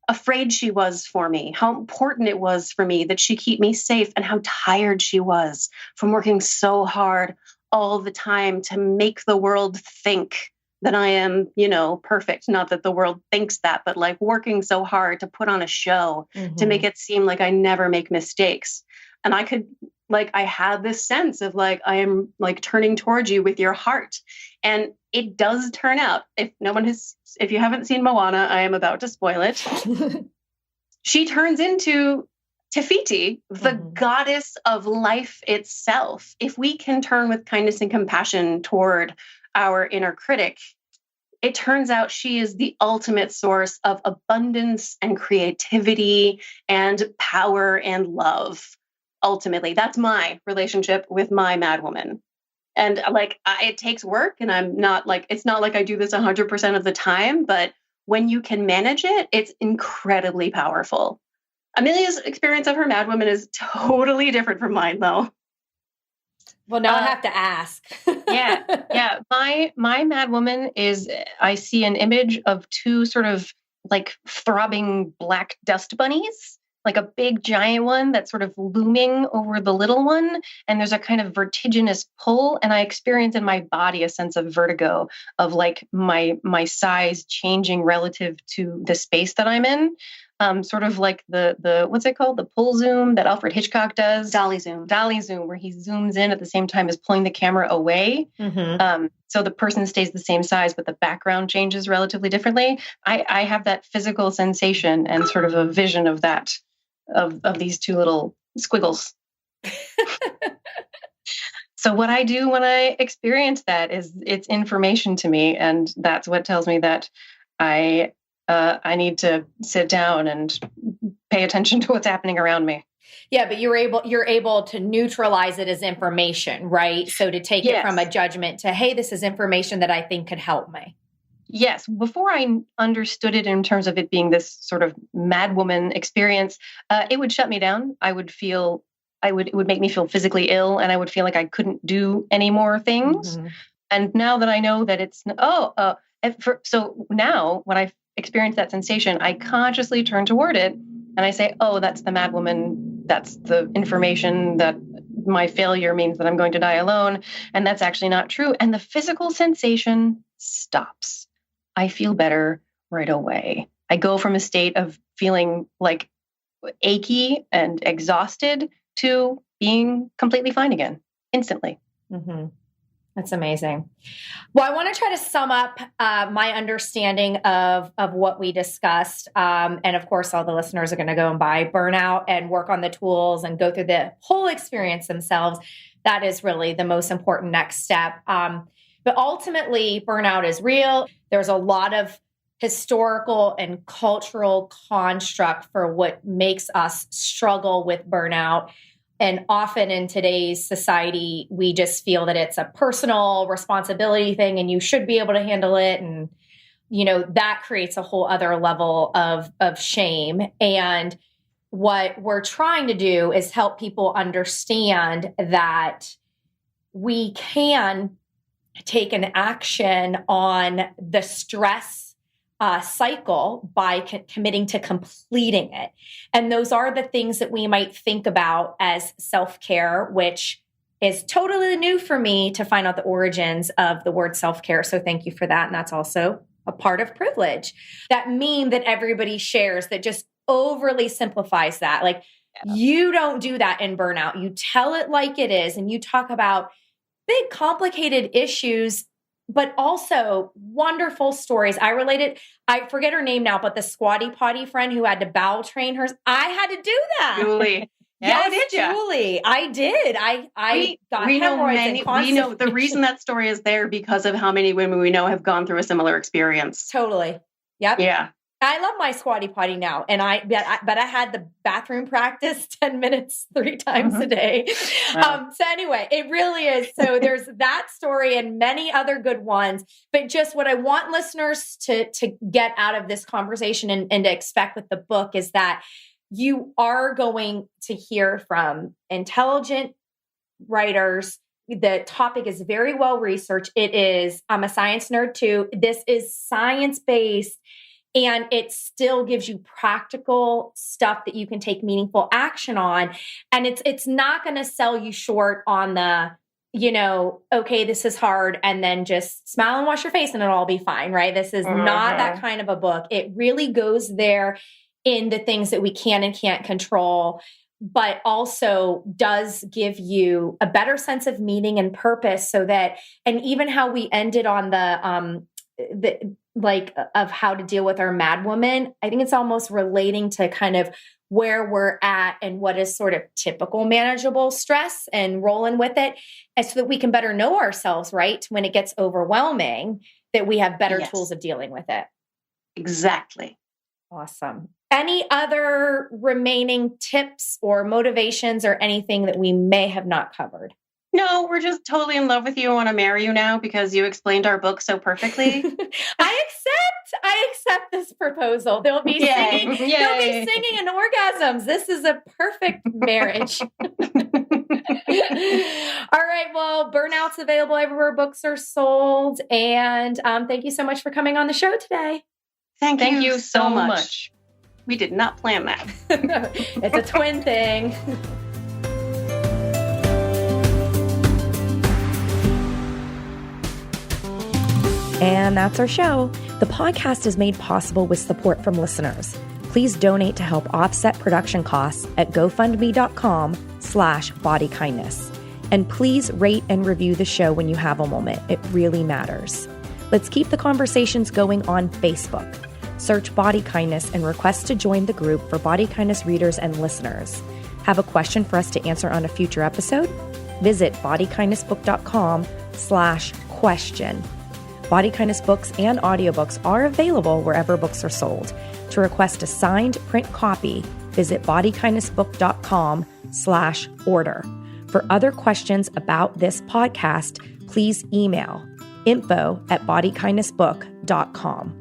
afraid she was for me, how important it was for me that she keep me safe, and how tired she was from working so hard all the time to make the world think that I am, perfect. Not that the world thinks that, but like working so hard to put on a show to make it seem like I never make mistakes. And I had this sense of like, I am like turning towards you with your heart. And it does turn out, if you haven't seen Moana, I am about to spoil it. She turns into Te Fiti, the goddess of life itself. If we can turn with kindness and compassion toward our inner critic, it turns out she is the ultimate source of abundance and creativity and power and love. Ultimately, that's my relationship with my mad woman. And it takes work, and I'm not like, it's not like I do this 100% of the time, but when you can manage it, it's incredibly powerful. Amelia's experience of her mad woman is totally different from mine, though. Well, now I have to ask. Yeah. My mad woman is, I see an image of two sort of like throbbing black dust bunnies, like a big giant one that's sort of looming over the little one. And there's a kind of vertiginous pull. And I experience in my body a sense of vertigo of like my size changing relative to the space that I'm in. Sort of like the what's it called? The pull zoom that Alfred Hitchcock does. Dolly zoom, where he zooms in at the same time as pulling the camera away. So the person stays the same size, but the background changes relatively differently. I have that physical sensation and sort of a vision of that, of these two little squiggles. So what I do when I experience that is it's information to me. And that's what tells me that I need to sit down and pay attention to what's happening around me. Yeah, but you're able to neutralize it as information, right? So to take it from a judgment to, hey, this is information that I think could help me. Yes. Before I understood it in terms of it being this sort of mad woman experience, it would shut me down. It would make me feel physically ill, and I would feel like I couldn't do any more things. And now that I know that it's, so now when I experience that sensation, I consciously turn toward it and I say, oh, that's the mad woman. That's the information that my failure means that I'm going to die alone. And that's actually not true. And the physical sensation stops. I feel better right away. I go from a state of feeling like achy and exhausted to being completely fine again instantly. Mm-hmm. That's amazing. Well, I want to try to sum up my understanding of what we discussed. And of course, all the listeners are going to go and buy Burnout and work on the tools and go through the whole experience themselves. That is really the most important next step. But ultimately, burnout is real. There's a lot of historical and cultural construct for what makes us struggle with burnout. And often in today's society, we just feel that it's a personal responsibility thing and you should be able to handle it. And, that creates a whole other level of shame. And what we're trying to do is help people understand that we can take an action on the stress cycle by committing to completing it. And those are the things that we might think about as self-care, which is totally new for me to find out the origins of the word self-care. So thank you for that. And that's also a part of privilege. That meme that everybody shares that just overly simplifies that. Like, you don't do that in burnout. You tell it like it is. And you talk about big, complicated issues, but also wonderful stories. I forget her name now, but the squatty potty friend who had to bowel train hers. I had to do that. Julie. Yes, did you? Julie. I did. I got hemorrhoids and we know the reason that story is there because of how many women we know have gone through a similar experience. Totally. Yep. Yeah. I love my squatty potty now. And I had the bathroom practice 10 minutes 3 times a day. Wow. So anyway, it really is. So there's that story and many other good ones. But just what I want listeners to get out of this conversation and to expect with the book is that you are going to hear from intelligent writers. The topic is very well researched. I'm a science nerd too. This is science-based. And it still gives you practical stuff that you can take meaningful action on. And it's not going to sell you short on the, okay, this is hard, and then just smile and wash your face and it'll all be fine, right? This is not that kind of a book. It really goes there in the things that we can and can't control, but also does give you a better sense of meaning and purpose so that, and even how we ended on the of how to deal with our mad woman, I think it's almost relating to kind of where we're at and what is sort of typical manageable stress and rolling with it, and so that we can better know ourselves, right? When it gets overwhelming, that we have better tools of dealing with it. Exactly. Awesome. Any other remaining tips or motivations or anything that we may have not covered? No, we're just totally in love with you and want to marry you now because you explained our book so perfectly. I accept this proposal. They'll be singing, they'll be singing and orgasms. This is a perfect marriage. All right. Well, Burnout's available everywhere books are sold. And thank you so much for coming on the show today. Thank you so much. We did not plan that. It's a twin thing. And that's our show. The podcast is made possible with support from listeners. Please donate to help offset production costs at gofundme.com/bodykindness. And please rate and review the show when you have a moment. It really matters. Let's keep the conversations going on Facebook. Search Body Kindness and request to join the group for Body Kindness readers and listeners. Have a question for us to answer on a future episode? Visit bodykindnessbook.com/question. Body Kindness books and audiobooks are available wherever books are sold. To request a signed print copy, visit bodykindnessbook.com/order. For other questions about this podcast, please email info@bodykindnessbook.com.